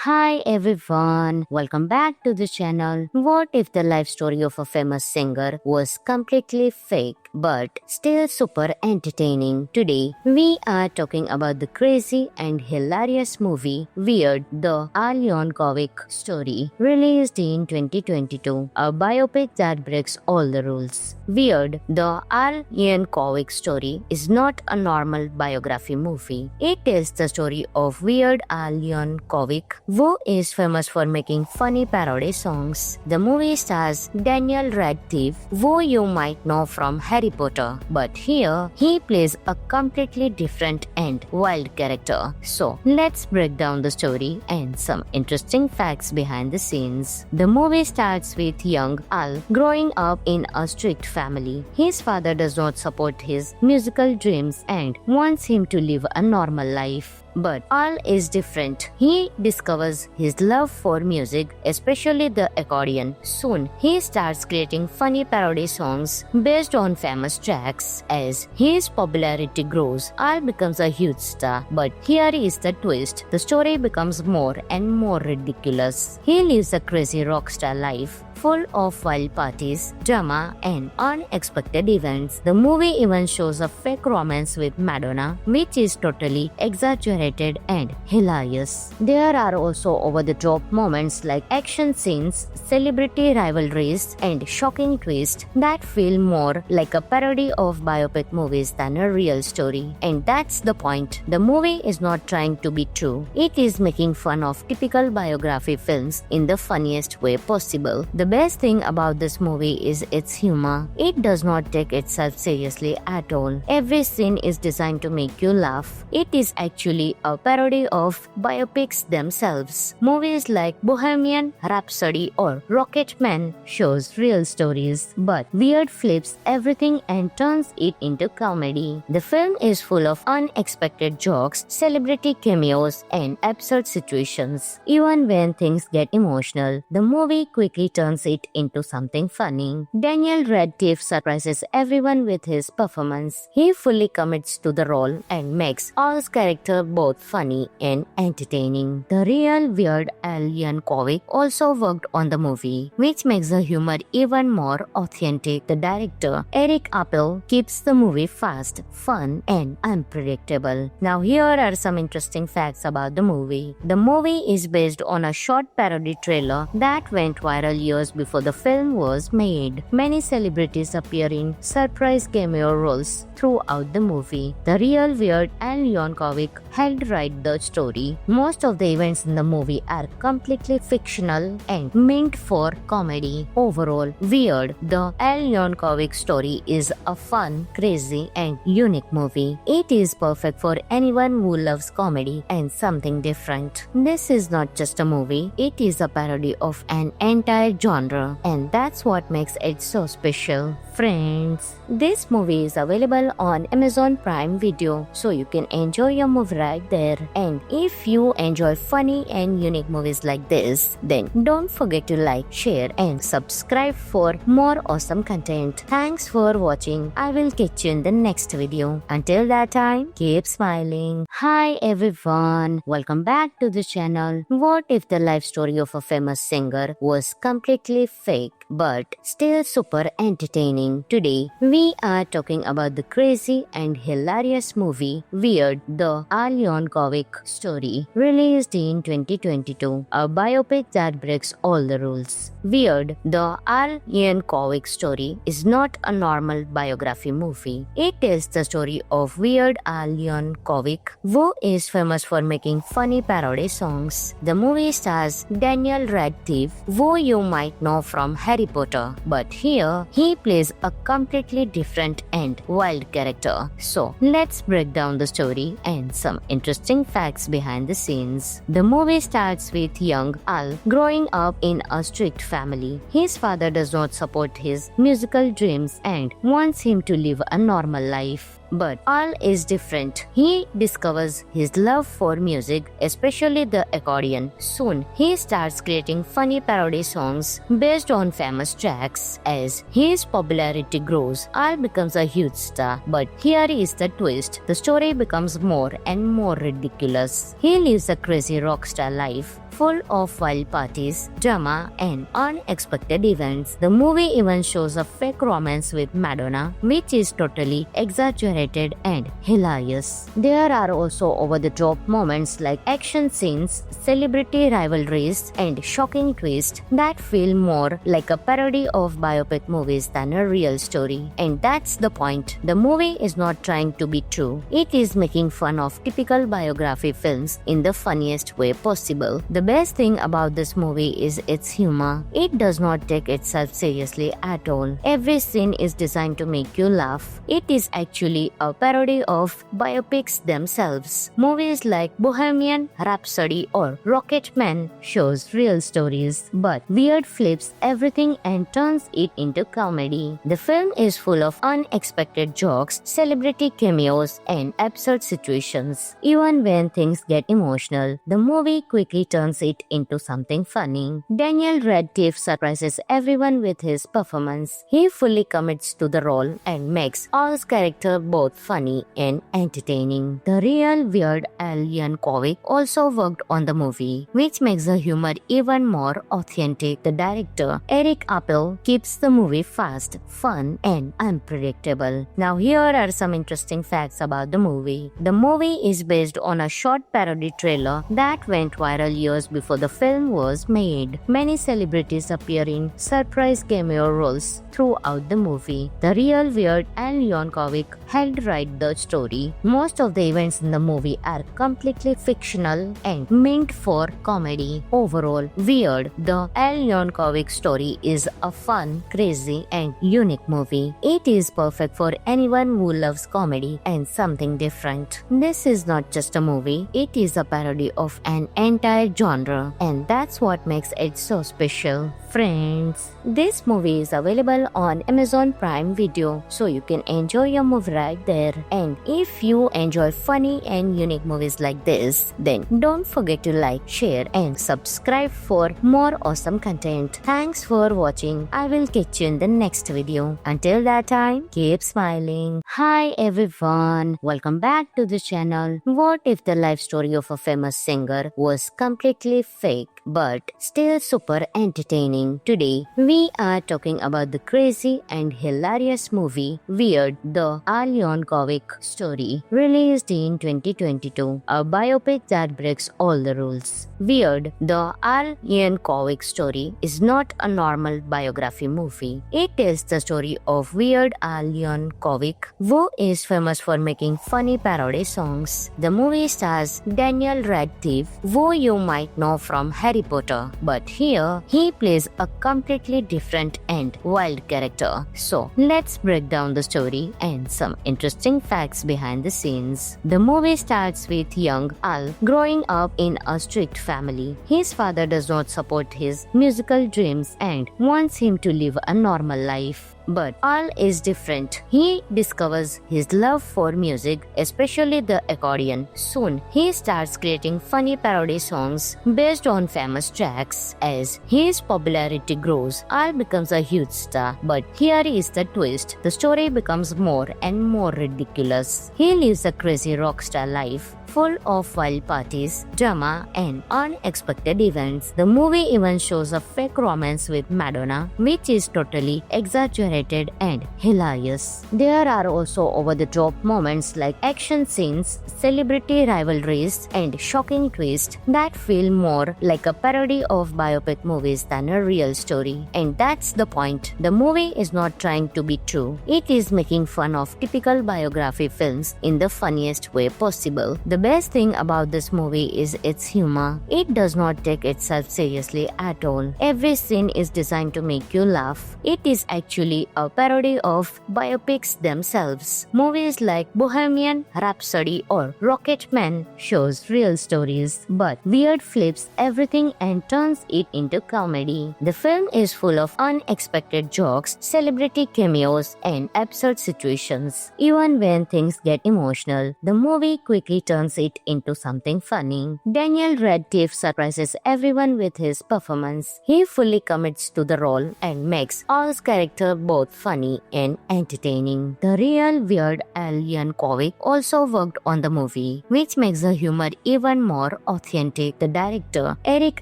Hi everyone, welcome back to the channel. What if the life story of a famous singer was completely fake but still super entertaining? Today, we are talking about the crazy and hilarious movie Weird, the Al Yankovic story, released in 2022, a biopic that breaks all the rules. Weird, the Al Yankovic story is not a normal biography movie. It tells the story of Weird Al Yankovic, who is famous for making funny parody songs. The movie stars Daniel Radcliffe, who you might know from Harry Potter, but here he plays a completely different and wild character. So let's break down the story and some interesting facts behind the scenes. The movie starts with young Al growing up in a strict family. His father does not support his musical dreams and wants him to live a normal life. But Al is different. He discovers his love for music, especially the accordion. Soon, he starts creating funny parody songs based on famous tracks. As his popularity grows, Al becomes a huge star. But here is the twist. The story becomes more and more ridiculous. He lives a crazy rock star life, full of wild parties, drama, and unexpected events. The movie even shows a fake romance with Madonna, which is totally exaggerated and hilarious. There are also over-the-top moments like action scenes, celebrity rivalries, and shocking twists that feel more like a parody of biopic movies than a real story. And that's the point. The movie is not trying to be true. It is making fun of typical biography films in the funniest way possible. The best thing about this movie is its humor. It does not take itself seriously at all. Every scene is designed to make you laugh. It is actually a parody of biopics themselves. Movies like Bohemian Rhapsody or Rocketman shows real stories, but Weird flips everything and turns it into comedy. The film is full of unexpected jokes, celebrity cameos, and absurd situations. Even when things get emotional, the movie quickly turns it into something funny. Daniel Radcliffe surprises everyone with his performance. He fully commits to the role and makes Al's character both funny and entertaining. The real Weird Al Yankovic also worked on the movie, which makes the humor even more authentic. The director, Eric Appel, keeps the movie fast, fun, and unpredictable. Now here are some interesting facts about the movie. The movie is based on a short parody trailer that went viral years before the film was made. Many celebrities appear in surprise cameo roles throughout the movie. The real Weird Al Yankovic helped write the story. Most of the events in the movie are completely fictional and meant for comedy. Overall, Weird, the Al Yankovic story is a fun, crazy, and unique movie. It is perfect for anyone who loves comedy and something different. This is not just a movie, it is a parody of an entire genre, and that's what makes it so special. Friends, this movie is available on Amazon Prime Video, so you can enjoy your movie right there. And if you enjoy funny and unique movies like this, then don't forget to like, share, and subscribe for more awesome content. Thanks for watching. I will catch you in the next video. Until that time, keep smiling. Hi everyone, welcome back to the channel. What if the life story of a famous singer was completely fake but still super entertaining? Today, we are talking about the crazy and hilarious movie Weird, the Al Yankovic story, released in 2022, a biopic that breaks all the rules. Weird, the Al Yankovic story is not a normal biography movie. It tells the story of Weird Al Yankovic, who is famous for making funny parody songs. The movie stars Daniel Radcliffe, who you might know from Harry Potter, but here he plays a completely different and wild character. So let's break down the story and some interesting facts behind the scenes. The movie starts with young Al growing up in a strict family. His father does not support his musical dreams and wants him to live a normal life. But Al is different. He discovers his love for music, especially the accordion. Soon, he starts creating funny parody songs based on famous tracks. As his popularity grows, Al becomes a huge star. But here is the twist. The story becomes more and more ridiculous. He lives a crazy rock star life, full of wild parties, drama, and unexpected events. The movie even shows a fake romance with Madonna, which is totally exaggerated and hilarious. There are also over-the-top moments like action scenes, celebrity rivalries, and shocking twists that feel more like a parody of biopic movies than a real story. And that's the point. The movie is not trying to be true. It is making fun of typical biography films in the funniest way possible. The best thing about this movie is its humor. It does not take itself seriously at all. Every scene is designed to make you laugh. It is actually a parody of biopics themselves. Movies like Bohemian Rhapsody or Rocketman shows real stories, but Weird flips everything and turns it into comedy. The film is full of unexpected jokes, celebrity cameos, and absurd situations. Even when things get emotional, the movie quickly turns it into something funny. Daniel Radcliffe surprises everyone with his performance. He fully commits to the role and makes Al's character both funny and entertaining. The real Weird Al Yankovic also worked on the movie, which makes the humor even more authentic. The director, Eric Appel, keeps the movie fast, fun, and unpredictable. Now here are some interesting facts about the movie. The movie is based on a short parody trailer that went viral years before the film was made. Many celebrities appear in surprise cameo roles throughout the movie. The real Weird Al Yankovic helped write the story. Most of the events in the movie are completely fictional and meant for comedy. Overall, Weird, the Al Yankovic story is a fun, crazy, and unique movie. It is perfect for anyone who loves comedy and something different. This is not just a movie, it is a parody of an entire genre, and that's what makes it so special. Friends, this movie is available on Amazon Prime Video, so you can enjoy your movie right there. And if you enjoy funny and unique movies like this, then don't forget to like, share, and subscribe for more awesome content. Thanks for watching. I will catch you in the next video. Until that time, keep smiling. Hi everyone, welcome back to the channel. What if the life story of a famous singer was completely fake but still super entertaining? Today, we are talking about the crazy and hilarious movie Weird, the Al Yankovic story, released in 2022, a biopic that breaks all the rules. Weird, the Al Yankovic story is not a normal biography movie. It tells the story of Weird Al Yankovic, who is famous for making funny parody songs. The movie stars Daniel Radcliffe, who you might know from Harry Potter, but here he plays a completely different and wild character. So let's break down the story and some interesting facts behind the scenes. The movie starts with young Al growing up in a strict family. His father does not support his musical dreams and wants him to live a normal life. But Al is different. He discovers his love for music, especially the accordion. Soon, he starts creating funny parody songs based on famous tracks. As his popularity grows, Al becomes a huge star. But here is the twist. The story becomes more and more ridiculous. He lives a crazy rock star life, full of wild parties, drama, and unexpected events. The movie even shows a fake romance with Madonna, which is totally exaggerated and hilarious. There are also over-the-top moments like action scenes, celebrity rivalries, and shocking twists that feel more like a parody of biopic movies than a real story. And that's the point. The movie is not trying to be true. It is making fun of typical biography films in the funniest way possible. The best thing about this movie is its humor. It does not take itself seriously at all. Every scene is designed to make you laugh. It is actually a parody of biopics themselves. Movies like Bohemian Rhapsody or Rocketman shows real stories, but Weird flips everything and turns it into comedy. The film is full of unexpected jokes, celebrity cameos, and absurd situations. Even when things get emotional, the movie quickly turns turns it into something funny. Daniel Radcliffe surprises everyone with his performance. He fully commits to the role and makes Al's character both funny and entertaining. The real Weird Al Yankovic also worked on the movie, which makes the humor even more authentic. The director, Eric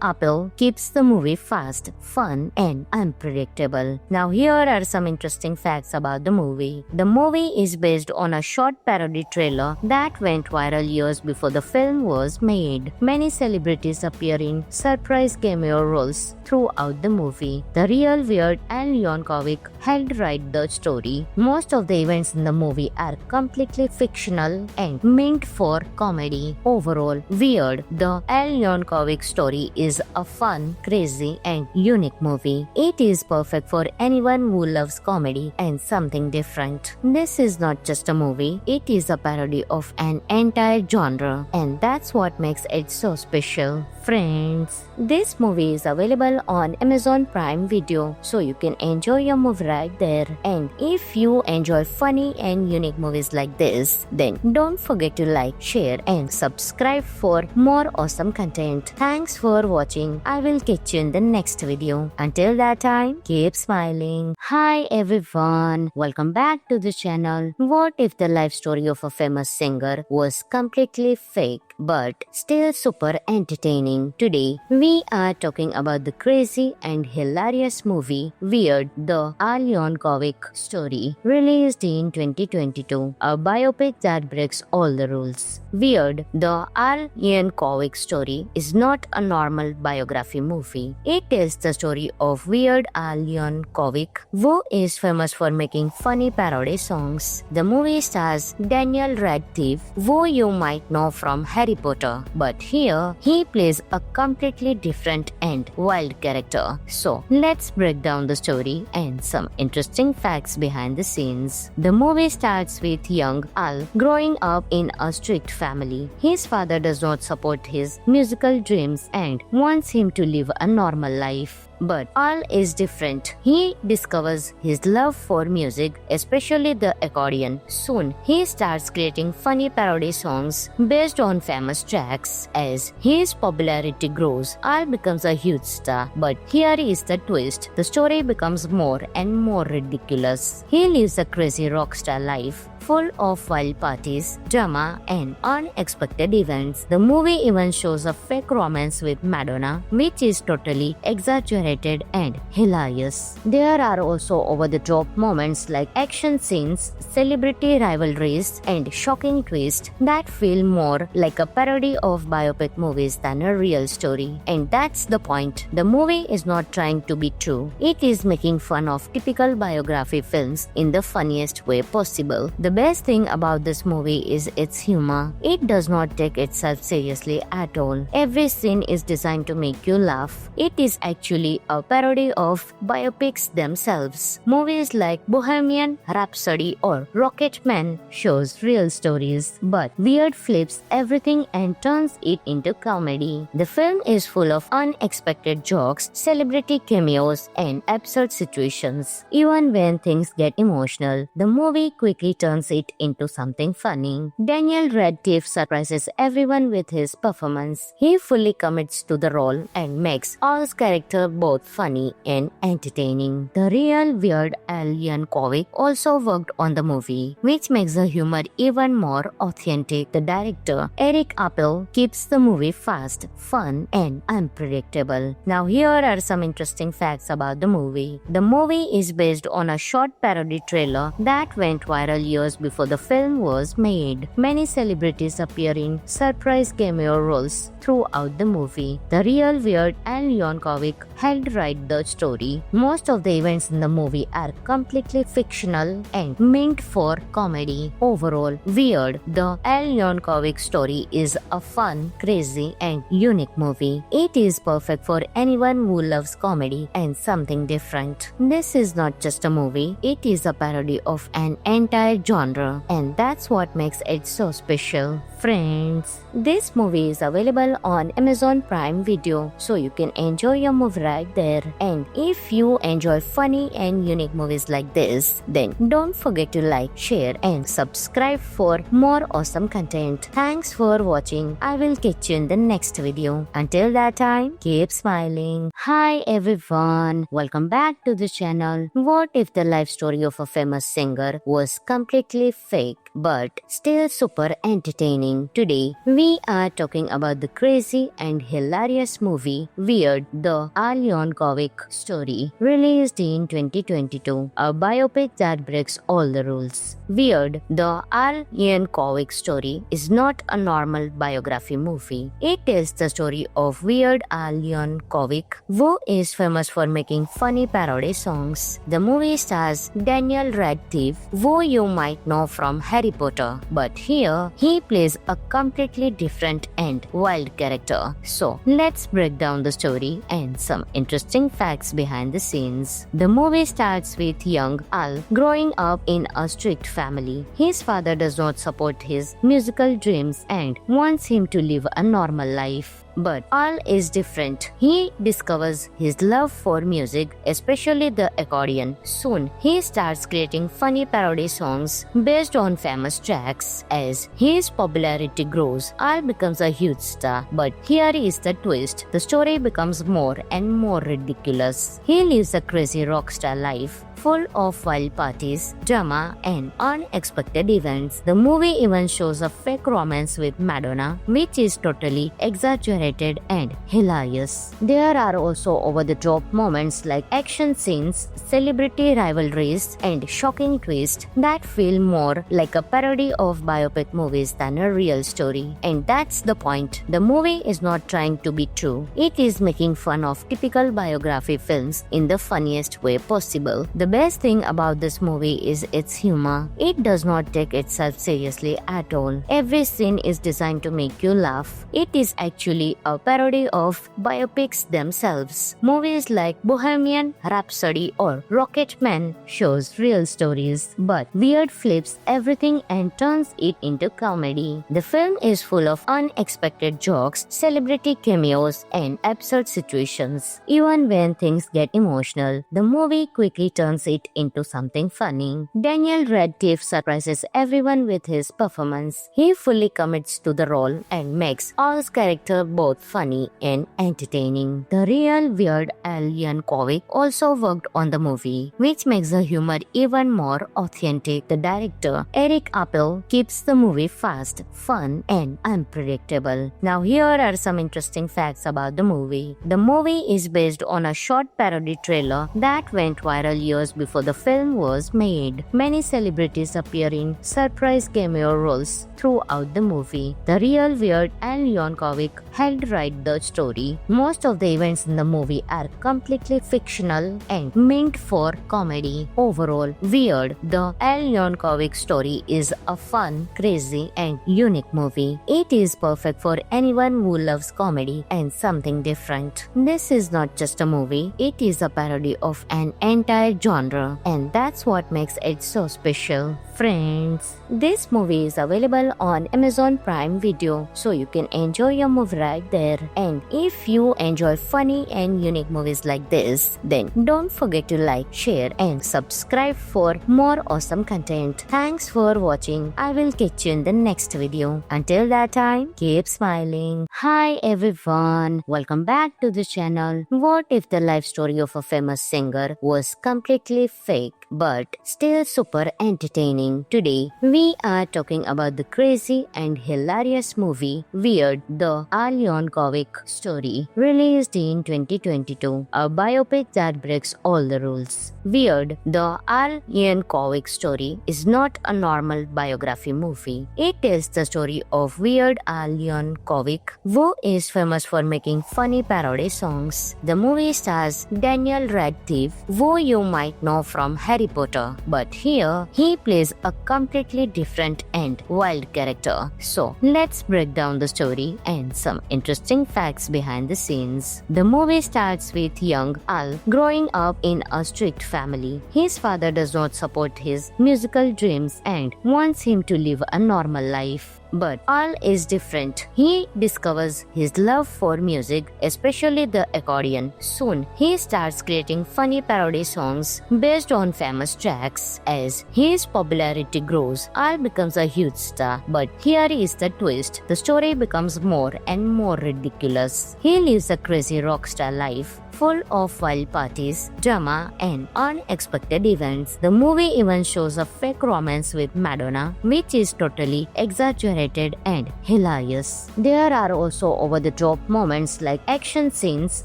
Appel, keeps the movie fast, fun, and unpredictable. Now here are some interesting facts about the movie. The movie is based on a short parody trailer that went viral years before the film was made. Many celebrities appear in surprise cameo roles throughout the movie. The real Weird Al Yankovic helped write the story. Most of the events in the movie are completely fictional and meant for comedy. Overall, Weird, the Al Yankovic story is a fun, crazy, and unique movie. It is perfect for anyone who loves comedy and something different. This is not just a movie, it is a parody of an entire genre, and that's what makes it so special. Friends, this movie is available on Amazon Prime Video, so you can enjoy your movie right there. And if you enjoy funny and unique movies like this, then don't forget to like, share, and subscribe for more awesome content. Thanks for watching. I will catch you in the next video. Until that time, keep smiling. Hi everyone, welcome back to the channel. What if the life story of a famous singer was completely fake but still super entertaining? Today, we are talking about the crazy and hilarious movie Weird, the Al Yankovic story, released in 2022, a biopic that breaks all the rules. Weird, the Al Yankovic story is not a normal biography movie. It tells the story of Weird Al Yankovic, who is famous for making funny parody songs. The movie stars Daniel Radcliffe, who you might know from Harry Potter, but here he plays a completely different and wild character. So let's break down the story and some interesting facts behind the scenes. The movie starts with young Al growing up in a strict family. His father does not support his musical dreams and wants him to live a normal life. But Al is different. He discovers his love for music, especially the accordion. Soon, he starts creating funny parody songs based on famous tracks. As his popularity grows, Al becomes a huge star. But here is the twist. The story becomes more and more ridiculous. He lives a crazy rock star life, full of wild parties, drama, and unexpected events. The movie even shows a fake romance with Madonna, which is totally exaggerated and hilarious. There are also over-the-top moments like action scenes, celebrity rivalries, and shocking twists that feel more like a parody of biopic movies than a real story. And that's the point. The movie is not trying to be true. It is making fun of typical biography films in the funniest way possible. The best thing about this movie is its humor. It does not take itself seriously at all. Every scene is designed to make you laugh. It is actually a parody of biopics themselves. Movies like Bohemian Rhapsody or Rocketman shows real stories, but Weird flips everything and turns it into comedy. The film is full of unexpected jokes, celebrity cameos, and absurd situations. Even when things get emotional, the movie quickly turns it into something funny. Daniel Radcliffe surprises everyone with his performance. He fully commits to the role and makes Al's character both funny and entertaining. The real Weird Al Yankovic also worked on the movie, which makes the humor even more authentic. The director, Eric Appel, keeps the movie fast, fun, and unpredictable. Now here are some interesting facts about the movie. The movie is based on a short parody trailer that went viral years before the film was made. Many celebrities appear in surprise cameo roles throughout the movie. The real Weird Al Yankovic helped write the story. Most of the events in the movie are completely fictional and meant for comedy. Overall, Weird, the Al Yankovic story is a fun, crazy, and unique movie. It is perfect for anyone who loves comedy and something different. This is not just a movie, it is a parody of an entire genre, and that's what makes it so special. Friends, this movie is available on Amazon Prime Video, so you can enjoy your movie right there. And if you enjoy funny and unique movies like this, then don't forget to like, share and subscribe for more awesome content. Thanks for watching. I will catch you in the next video. Until that time, keep smiling. Hi everyone, welcome back to the channel. What if the life story of a famous singer was completely fake but still super entertaining? Today, we are talking about the crazy and hilarious movie Weird, the Al Yankovic story, released in 2022, a biopic that breaks all the rules. Weird, the Al Yankovic story is not a normal biography movie. It tells the story of Weird Al Yankovic, who is famous for making funny parody songs. The movie stars Daniel Radcliffe, who you might know from Harry Potter, but here he plays a completely different and wild character. So let's break down the story and some interesting facts behind the scenes. The movie starts with young Al growing up in a strict family. His father does not support his musical dreams and wants him to live a normal life. But Al is different. He discovers his love for music, especially the accordion. Soon, he starts creating funny parody songs based on famous tracks. As his popularity grows, Al becomes a huge star. But here is the twist. The story becomes more and more ridiculous. He lives a crazy rock star life, full of wild parties, drama, and unexpected events. The movie even shows a fake romance with Madonna, which is totally exaggerated and hilarious. There are also over-the-top moments like action scenes, celebrity rivalries, and shocking twists that feel more like a parody of biopic movies than a real story. And that's the point. The movie is not trying to be true. It is making fun of typical biography films in the funniest way possible. The best thing about this movie is its humor. It does not take itself seriously at all. Every scene is designed to make you laugh. It is actually a parody of biopics themselves. Movies like Bohemian Rhapsody or Rocketman shows real stories, but Weird flips everything and turns it into comedy. The film is full of unexpected jokes, celebrity cameos, and absurd situations. Even when things get emotional, the movie quickly turns it into something funny. Daniel Radcliffe surprises everyone with his performance. He fully commits to the role and makes Al's character both funny and entertaining. The real Weird Al Yankovic also worked on the movie, which makes the humor even more authentic. The director, Eric Appel, keeps the movie fast, fun, and unpredictable. Now here are some interesting facts about the movie. The movie is based on a short parody trailer that went viral years before the film was made. Many celebrities appear in surprise cameo roles throughout the movie. The real Weird Al Yankovic helped write the story. Most of the events in the movie are completely fictional and meant for comedy. Overall, Weird, the Al Yankovic story is a fun, crazy, and unique movie. It is perfect for anyone who loves comedy and something different. This is not just a movie, it is a parody of an entire genre, and that's what makes it so special. Friends, this movie is available on Amazon Prime Video, so you can enjoy your movie right there. And if you enjoy funny and unique movies like this, then don't forget to like, share and subscribe for more awesome content. Thanks for watching. I will catch you in the next video. Until that time, keep smiling. Hi everyone, welcome back to the channel. What if the life story of a famous singer was completely fake but still super entertaining? Today, we are talking about the crazy and hilarious movie Weird, the Al Yankovic story, released in 2022, a biopic that breaks all the rules. Weird, the Al Yankovic story is not a normal biography movie. It tells the story of Weird Al Yankovic, who is famous for making funny parody songs. The movie stars Daniel Radcliffe, who you might know from Harry Potter, but here he plays a completely different and wild character. So let's break down the story and some interesting facts behind the scenes. The movie starts with young Al growing up in a strict family. His father does not support his musical dreams and wants him to live a normal life. But Al is different. He discovers his love for music, especially the accordion. Soon, he starts creating funny parody songs based on famous tracks. As his popularity grows, Al becomes a huge star. But here is the twist. The story becomes more and more ridiculous. He lives a crazy rock star life, full of wild parties, drama, and unexpected events. The movie even shows a fake romance with Madonna, which is totally exaggerated and hilarious. There are also over-the-top moments like action scenes,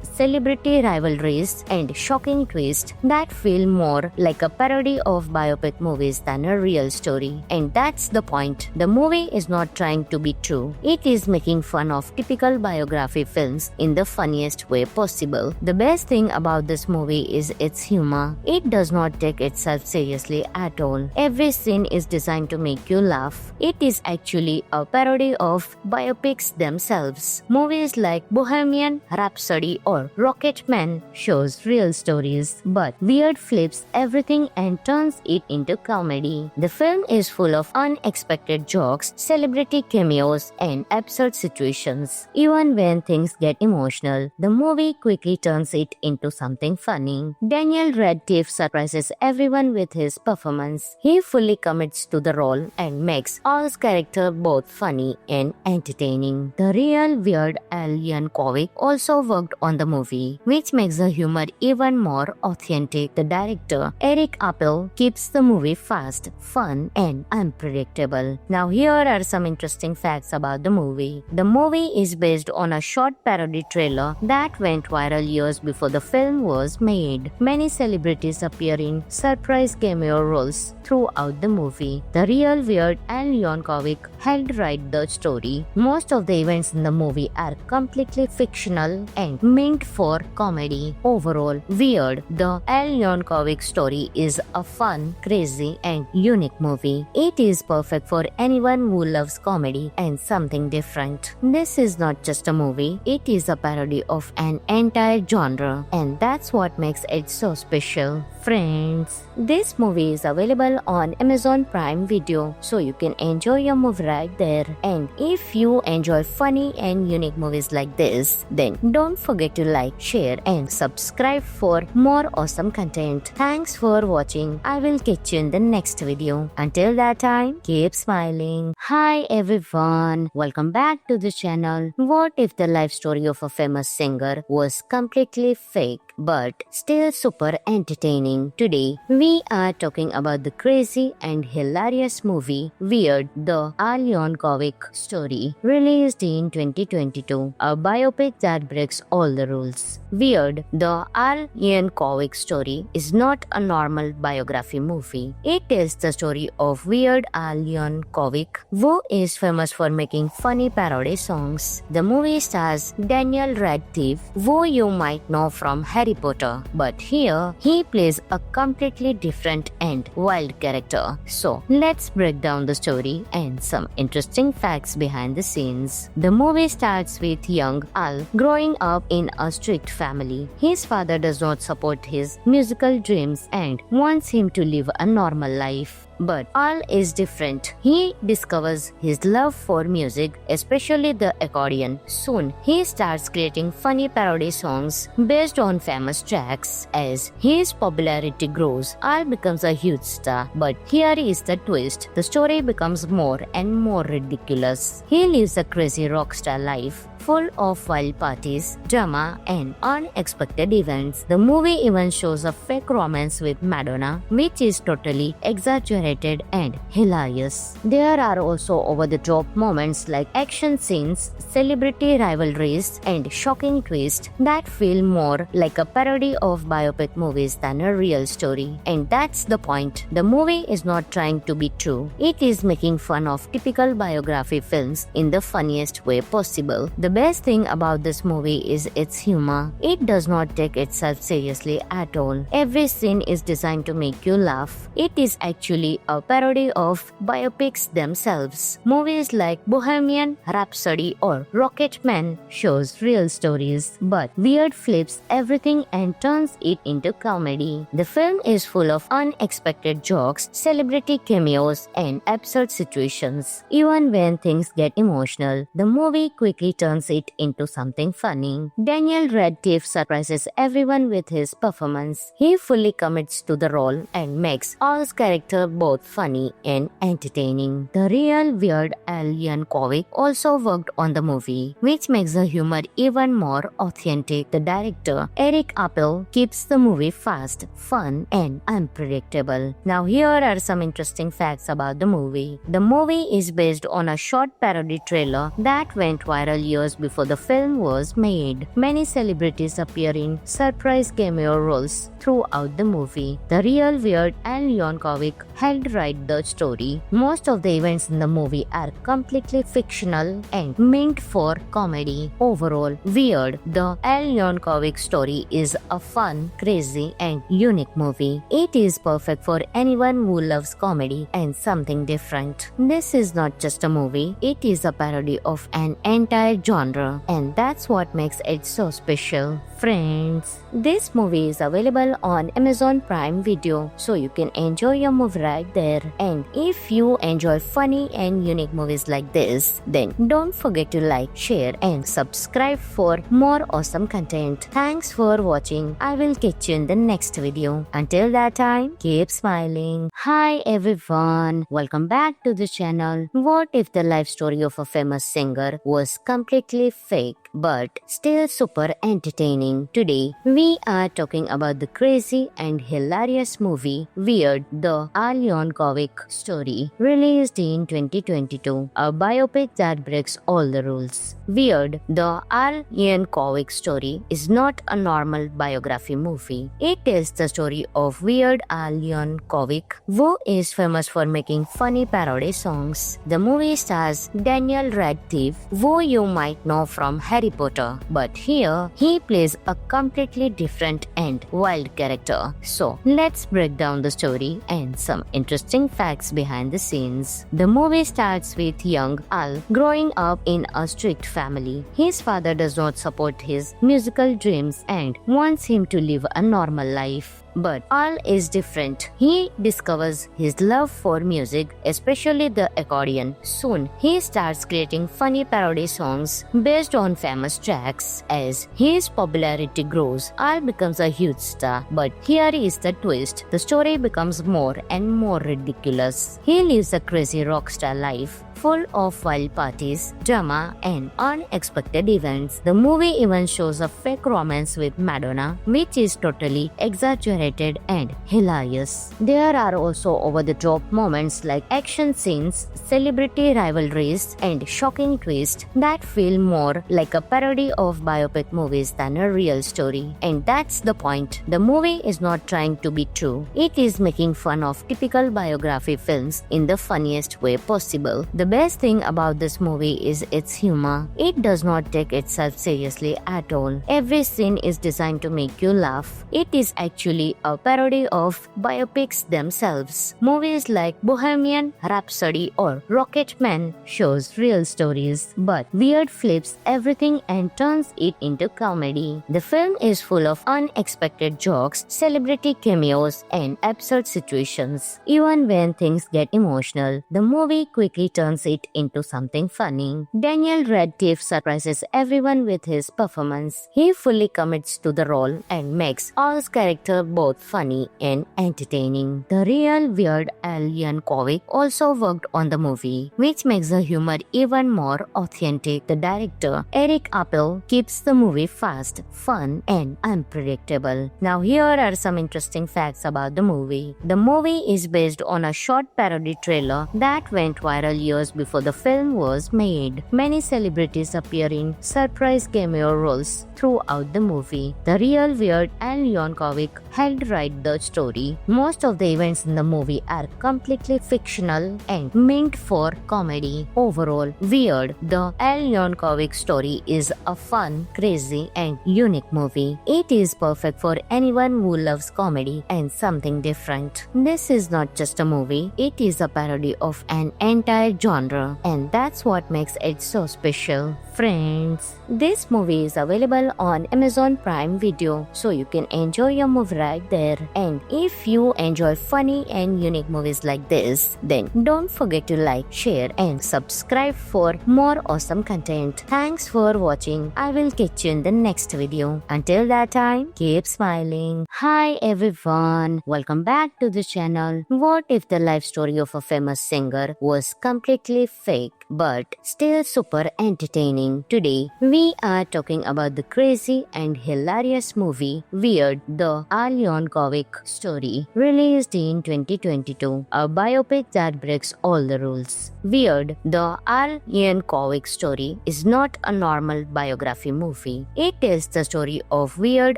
celebrity rivalries, and shocking twists that feel more like a parody of biopic movies than a real story. And that's the point. The movie is not trying to be true. It is making fun of typical biography films in the funniest way possible. The best thing about this movie is its humor. It does not take itself seriously at all. Every scene is designed to make you laugh. It is actually a parody of biopics themselves. Movies like Bohemian Rhapsody or Rocketman shows real stories, but Weird flips everything and turns it into comedy. The film is full of unexpected jokes, celebrity cameos, and absurd situations. Even when things get emotional, the movie quickly turns it into something funny. Daniel Radcliffe surprises everyone with his performance. He fully commits to the role and makes Al's character both funny and entertaining. The real Weird Al Yankovic also worked on the movie, which makes the humor even more authentic. The director, Eric Appel, keeps the movie fast, fun, and unpredictable. Now here are some interesting facts about the movie. The movie is based on a short parody trailer that went viral years before the film was made. Many celebrities appear in surprise cameo roles throughout the movie. The real Weird Al Yankovic helped write the story. Most of the events in the movie are completely fictional and meant for comedy. Overall, Weird, the Al Yankovic story is a fun, crazy, and unique movie. It is perfect for anyone who loves comedy and something different. This is not just a movie, it is a parody of an entire genre, and that's what makes it so special. Friends, this movie is available on Amazon Prime Video, so you can enjoy your movie right there. And if you enjoy funny and unique movies like this, then don't forget to like, share, and subscribe for more awesome content. Thanks for watching. I will catch you in the next video. Until that time, keep smiling. Hi everyone, welcome back to the channel. What if the life story of a famous singer was completely fake but still super entertaining? Today, we are talking about the crazy and hilarious movie Weird, the Al Yankovic story, released in 2022, a biopic that breaks all the rules. Weird, the Al Yankovic story is not a normal biography movie. It tells the story of Weird Al Yankovic, who is famous for making funny parody songs. The movie stars Daniel Radcliffe, who you might know from Harry Potter, but here he plays a completely different and wild character. So let's break down the story and some interesting facts behind the scenes. The movie starts with young Al growing up in a strict family. His father does not support his musical dreams and wants him to live a normal life. But Al is different. He discovers his love for music, especially the accordion. Soon, he starts creating funny parody songs based on famous tracks. As his popularity grows, Al becomes a huge star. But here is the twist. The story becomes more and more ridiculous. He lives a crazy rock star life, full of wild parties, drama, and unexpected events. The movie even shows a fake romance with Madonna, which is totally exaggerated and hilarious. There are also over-the-top moments like action scenes, celebrity rivalries, and shocking twists that feel more like a parody of biopic movies than a real story. And that's the point. The movie is not trying to be true. It is making fun of typical biography films in the funniest way possible. The best thing about this movie is its humor. It does not take itself seriously at all. Every scene is designed to make you laugh. It is actually a parody of biopics themselves. Movies like Bohemian Rhapsody or Rocketman shows real stories, but Weird flips everything and turns it into comedy. The film is full of unexpected jokes, celebrity cameos, and absurd situations. Even when things get emotional, the movie quickly turns it into something funny. Daniel Radcliffe surprises everyone with his performance. He fully commits to the role and makes Al's character both funny and entertaining. The real Weird Al Yankovic also worked on the movie, which makes the humor even more authentic. The director, Eric Appel, keeps the movie fast, fun, and unpredictable. Now here are some interesting facts about the movie. The movie is based on a short parody trailer that went viral years before the film was made. Many celebrities appear in surprise cameo roles throughout the movie. The real Weird Al Yankovic helped write the story. Most of the events in the movie are completely fictional and meant for comedy. Overall, Weird, the Al Yankovic story is a fun, crazy, and unique movie. It is perfect for anyone who loves comedy and something different. This is not just a movie, it is a parody of an entire genre, and that's what makes it so special. Friends, this movie is available on Amazon Prime Video, so you can enjoy your movie right there. And if you enjoy funny and unique movies like this, then don't forget to like, share, and subscribe for more awesome content. Thanks for watching. I will catch you in the next video. Until that time, keep smiling. Hi everyone, welcome back to the channel. What if the life story of a famous singer was completely fake but still super entertaining? Today, we are talking about the crazy and hilarious movie Weird, the Al Yankovic story, released in 2022, a biopic that breaks all the rules. Weird, the Al Yankovic story is not a normal biography movie. It tells the story of Weird Al Yankovic, who is famous for making funny parody songs. The movie stars Daniel Radcliffe, who you might know from Harry Potter, but here he plays a completely different and wild character. So let's break down the story and some interesting facts behind the scenes. The movie starts with young Al growing up in a strict family. His father does not support his musical dreams and wants him to live a normal life. But Al is different. He discovers his love for music, especially the accordion. Soon, he starts creating funny parody songs based on famous tracks. As his popularity grows, Al becomes a huge star. But here is the twist. The story becomes more and more ridiculous. He lives a crazy rock star life, full of wild parties, drama, and unexpected events. The movie even shows a fake romance with Madonna, which is totally exaggerated and hilarious. There are also over-the-top moments like action scenes, celebrity rivalries, and shocking twists that feel more like a parody of biopic movies than a real story. And that's the point. The movie is not trying to be true. It is making fun of typical biography films in the funniest way possible. The best thing about this movie is its humor. It does not take itself seriously at all. Every scene is designed to make you laugh. It is actually a parody of biopics themselves. Movies like Bohemian Rhapsody or Rocketman shows real stories, but Weird flips everything and turns it into comedy. The film is full of unexpected jokes, celebrity cameos, and absurd situations. Even when things get emotional, the movie quickly turns it into something funny. Daniel Radcliffe surprises everyone with his performance. He fully commits to the role and makes Al's character both funny and entertaining. The real Weird Al Yankovic also worked on the movie, which makes the humor even more authentic. The director, Eric Appel, keeps the movie fast, fun, and unpredictable. Now here are some interesting facts about the movie. The movie is based on a short parody trailer that went viral years years before the film was made. Many celebrities appear in surprise cameo roles throughout the movie. The real Weird Al Yankovic helped write the story. Most of the events in the movie are completely fictional and meant for comedy. Overall, Weird, the Al Yankovic story is a fun, crazy, and unique movie. It is perfect for anyone who loves comedy and something different. This is not just a movie, it is a parody of an entire genre, and that's what makes it so special. Friends, this movie is available on Amazon Prime Video, so you can enjoy your movie right there. And if you enjoy funny and unique movies like this, then don't forget to like, share, and subscribe for more awesome content. Thanks for watching. I will catch you in the next video. Until that time, keep smiling. Hi everyone, welcome back to the channel. What if the life story of a famous singer was completely fake but still super entertaining? Today, we are talking about the crazy and hilarious movie Weird, the Al Yankovic story, released in 2022, a biopic that breaks all the rules. Weird, the Al Yankovic story is not a normal biography movie. It tells the story of Weird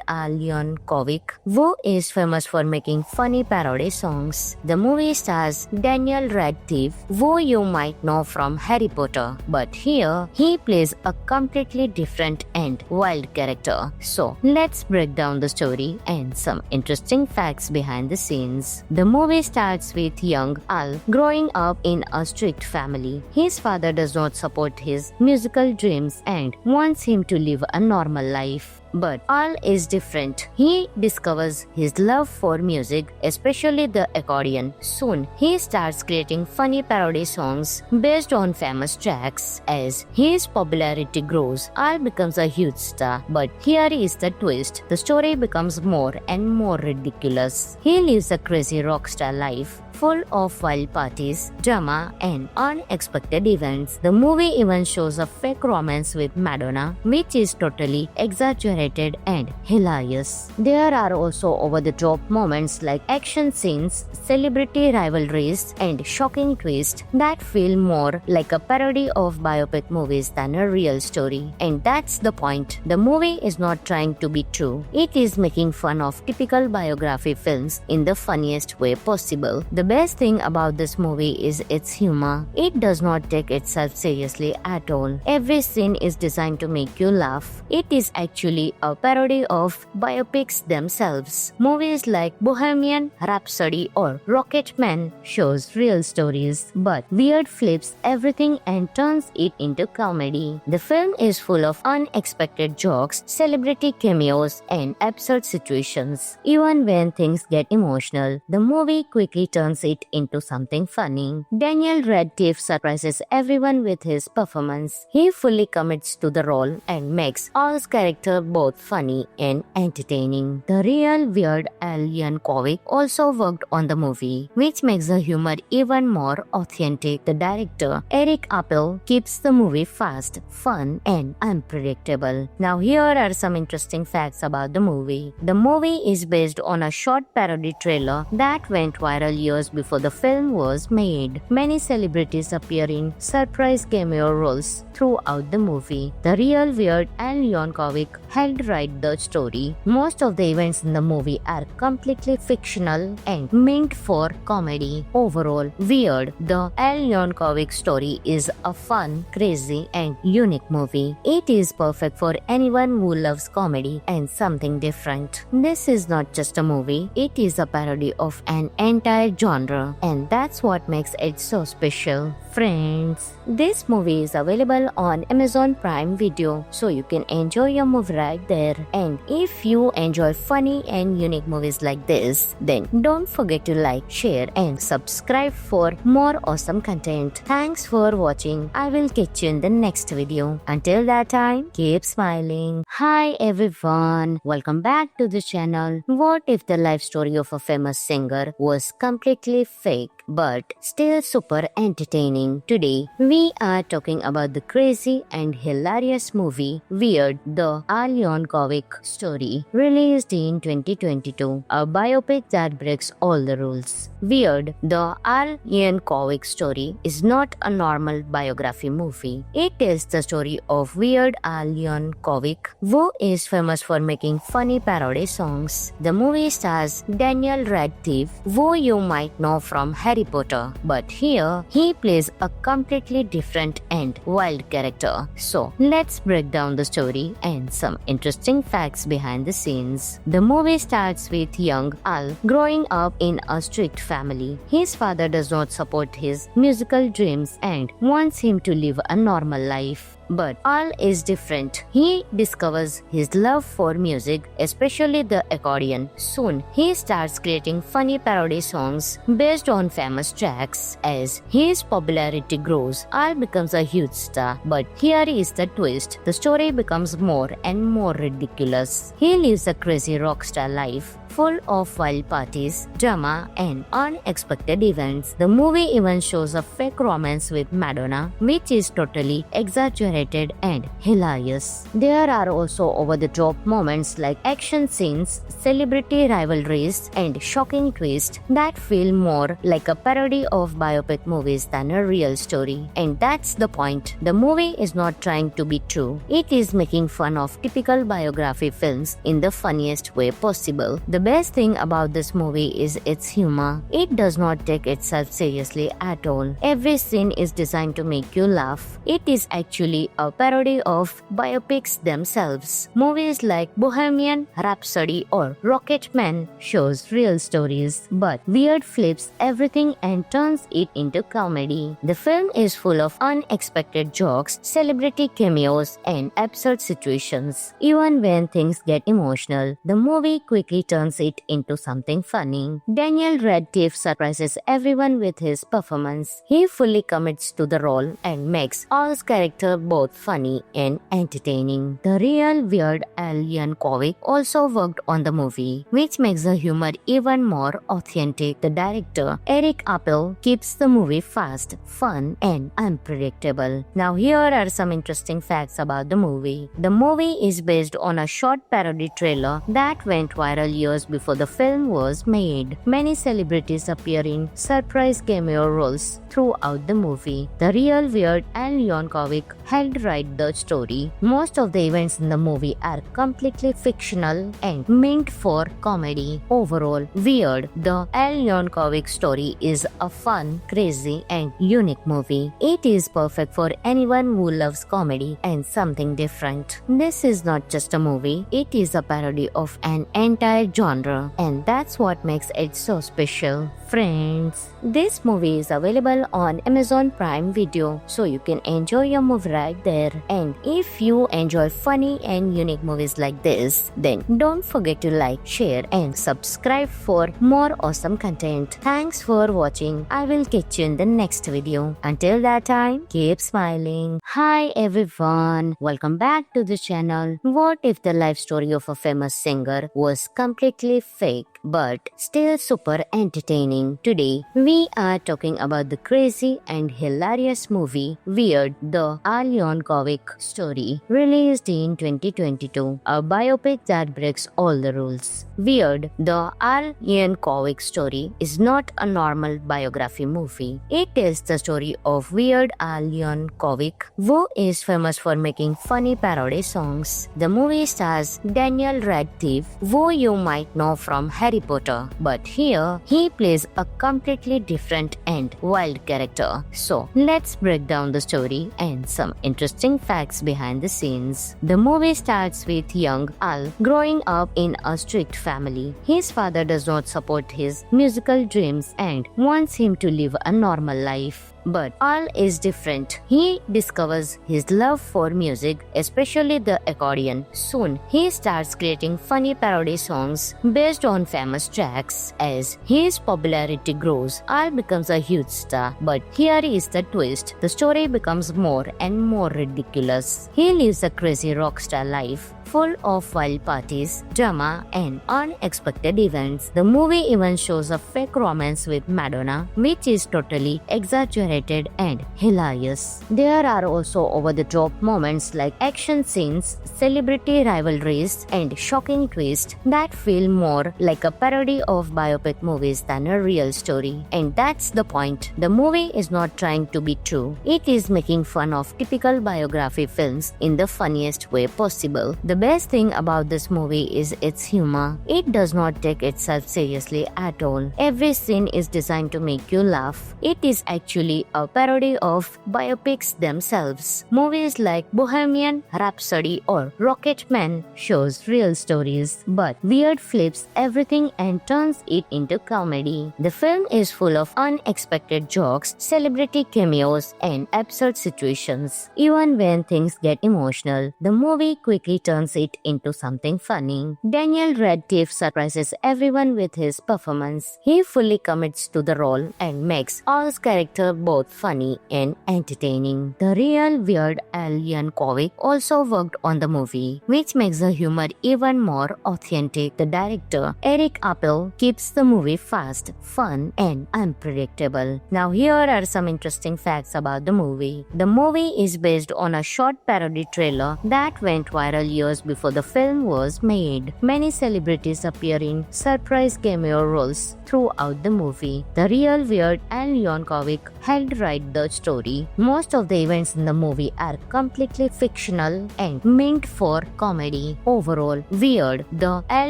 Al Yankovic, who is famous for making funny parody songs. The movie stars Daniel Radcliffe, who you might know from Harry Potter, but here he plays a completely different and wild character. So let's break down the story and some interesting facts behind the scenes. The movie starts with young Al growing up in a strict family. His father does not support his musical dreams and wants him to live a normal life. But Al is different. He discovers his love for music, especially the accordion. Soon, he starts creating funny parody songs based on famous tracks. As his popularity grows, Al becomes a huge star. But here is the twist. The story becomes more and more ridiculous. He lives a crazy rock star life, full of wild parties, drama, and unexpected events. The movie even shows a fake romance with Madonna, which is totally exaggerated and hilarious. There are also over-the-top moments like action scenes, celebrity rivalries, and shocking twists that feel more like a parody of biopic movies than a real story. And that's the point. The movie is not trying to be true. It is making fun of typical biography films in the funniest way possible. The best thing about this movie is its humor. It does not take itself seriously at all. Every scene is designed to make you laugh. It is actually a parody of biopics themselves. Movies like Bohemian Rhapsody or Rocketman shows real stories, but Weird flips everything and turns it into comedy. The film is full of unexpected jokes, celebrity cameos, and absurd situations. Even when things get emotional, the movie quickly turns it into something funny. Daniel Radcliffe surprises everyone with his performance. He fully commits to the role and makes Al's character both funny and entertaining. The real Weird Al Yankovic also worked on the movie, which makes the humor even more authentic. The director, Eric Appel, keeps the movie fast, fun, and unpredictable. Now here are some interesting facts about the movie. The movie is based on a short parody trailer that went viral years before the film was made. Many celebrities appear in surprise cameo roles throughout the movie. The real Weird Al Yankovic helped write the story. Most of the events in the movie are completely fictional and meant for comedy. Overall, Weird, the Al Yankovic story is a fun, crazy, and unique movie. It is perfect for anyone who loves comedy and something different. This is not just a movie, it is a parody of an entire genre, and that's what makes it so special. Friends, this movie is available on Amazon Prime Video, so you can enjoy your movie right there. And if you enjoy funny and unique movies like this, then don't forget to like, share, and subscribe for more awesome content. Thanks for watching. I will catch you in the next video. Until that time, keep smiling. Hi everyone, welcome back to the channel. What if the life story of a famous singer was completely completely fake but still super entertaining. Today, we are talking about the crazy and hilarious movie Weird, the Al Yankovic story, released in 2022, a biopic that breaks all the rules. Weird, the Al Yankovic story is not a normal biography movie. It tells the story of Weird Al Yankovic, who is famous for making funny parody songs. The movie stars Daniel Radcliffe, who you might know from Harry Potter, but here he plays a completely different and wild character. So let's break down the story and some interesting facts behind the scenes. The movie starts with young Al growing up in a strict family. His father does not support his musical dreams and wants him to live a normal life. But Al is different. He discovers his love for music, especially the accordion. Soon, he starts creating funny parody songs based on famous tracks. As his popularity grows, Al becomes a huge star. But here is the twist. The story becomes more and more ridiculous. He lives a crazy rock star life, full of wild parties, drama, and unexpected events. The movie even shows a fake romance with Madonna, which is totally exaggerated and hilarious. There are also over-the-top moments like action scenes, celebrity rivalries, and shocking twists that feel more like a parody of biopic movies than a real story. And that's the point. The movie is not trying to be true. It is making fun of typical biography films in the funniest way possible. The best thing about this movie is its humor. It does not take itself seriously at all. Every scene is designed to make you laugh. It is actually a parody of biopics themselves. Movies like Bohemian Rhapsody or Rocketman shows real stories, but Weird flips everything and turns it into comedy. The film is full of unexpected jokes, celebrity cameos, and absurd situations. Even when things get emotional, the movie quickly turns it into something funny. Daniel Radcliffe surprises everyone with his performance. He fully commits to the role and makes Al's character both funny and entertaining. The real Weird Al Yankovic also worked on the movie, which makes the humor even more authentic. The director, Eric Appel, keeps the movie fast, fun, and unpredictable. Now here are some interesting facts about the movie. The movie is based on a short parody trailer that went viral years before the film was made. Many celebrities appear in surprise cameo roles throughout the movie. The real Weird Al Yankovic helped write the story. Most of the events in the movie are completely fictional and meant for comedy. Overall, Weird, the Al Yankovic story is a fun, crazy, and unique movie. It is perfect for anyone who loves comedy and something different. This is not just a movie, it is a parody of an entire genre, and that's what makes it so special. Friends, this movie is available on Amazon Prime Video, so you can enjoy your movie right there. And if you enjoy funny and unique movies like this, then don't forget to like, share, and subscribe for more awesome content. Thanks for watching. I will catch you in the next video. Until that time, keep smiling. Hi everyone, welcome back to the channel. What if the life story of a famous singer was completely fake but still super entertaining? Today, we are talking about the crazy and hilarious movie Weird, the Al Yankovic story, released in 2022, a biopic that breaks all the rules. Weird, the Al Yankovic story is not a normal biography movie. It tells the story of Weird Al Yankovic, who is famous for making funny parody songs. The movie stars Daniel Radcliffe, who you might know from Harry Potter, but here he plays a completely different and wild character. So let's break down the story and some interesting facts behind the scenes. The movie starts with young Al growing up in a strict family. His father does not support his musical dreams and wants him to live a normal life. But Al is different. He discovers his love for music, especially the accordion. Soon, he starts creating funny parody songs based on famous tracks. As his popularity grows, Al becomes a huge star. But here is the twist. The story becomes more and more ridiculous. He lives a crazy rock star life, full of wild parties, drama, and unexpected events. The movie even shows a fake romance with Madonna, which is totally exaggerated and hilarious. There are also over-the-top moments like action scenes, celebrity rivalries, and shocking twists that feel more like a parody of biopic movies than a real story. And that's the point. The movie is not trying to be true. It is making fun of typical biography films in the funniest way possible. The best thing about this movie is its humor. It does not take itself seriously at all. Every scene is designed to make you laugh. It is actually a parody of biopics themselves. Movies like Bohemian Rhapsody or Rocketman shows real stories, but weird flips everything and turns it into comedy. The film is full of unexpected jokes, celebrity cameos, and absurd situations. Even when things get emotional, the movie quickly turns it into something funny. Daniel Radcliffe surprises everyone with his performance. He fully commits to the role and makes Al's character both funny and entertaining. The real Weird Al Yankovic also worked on the movie, which makes the humor even more authentic. The director, Eric Appel, keeps the movie fast, fun, and unpredictable. Now here are some interesting facts about the movie. The movie is based on a short parody trailer that went viral years before the film was made. Many celebrities appear in surprise cameo roles throughout the movie. The real Weird Al Yankovic helped write the story. Most of the events in the movie are completely fictional and meant for comedy. Overall, Weird, the Al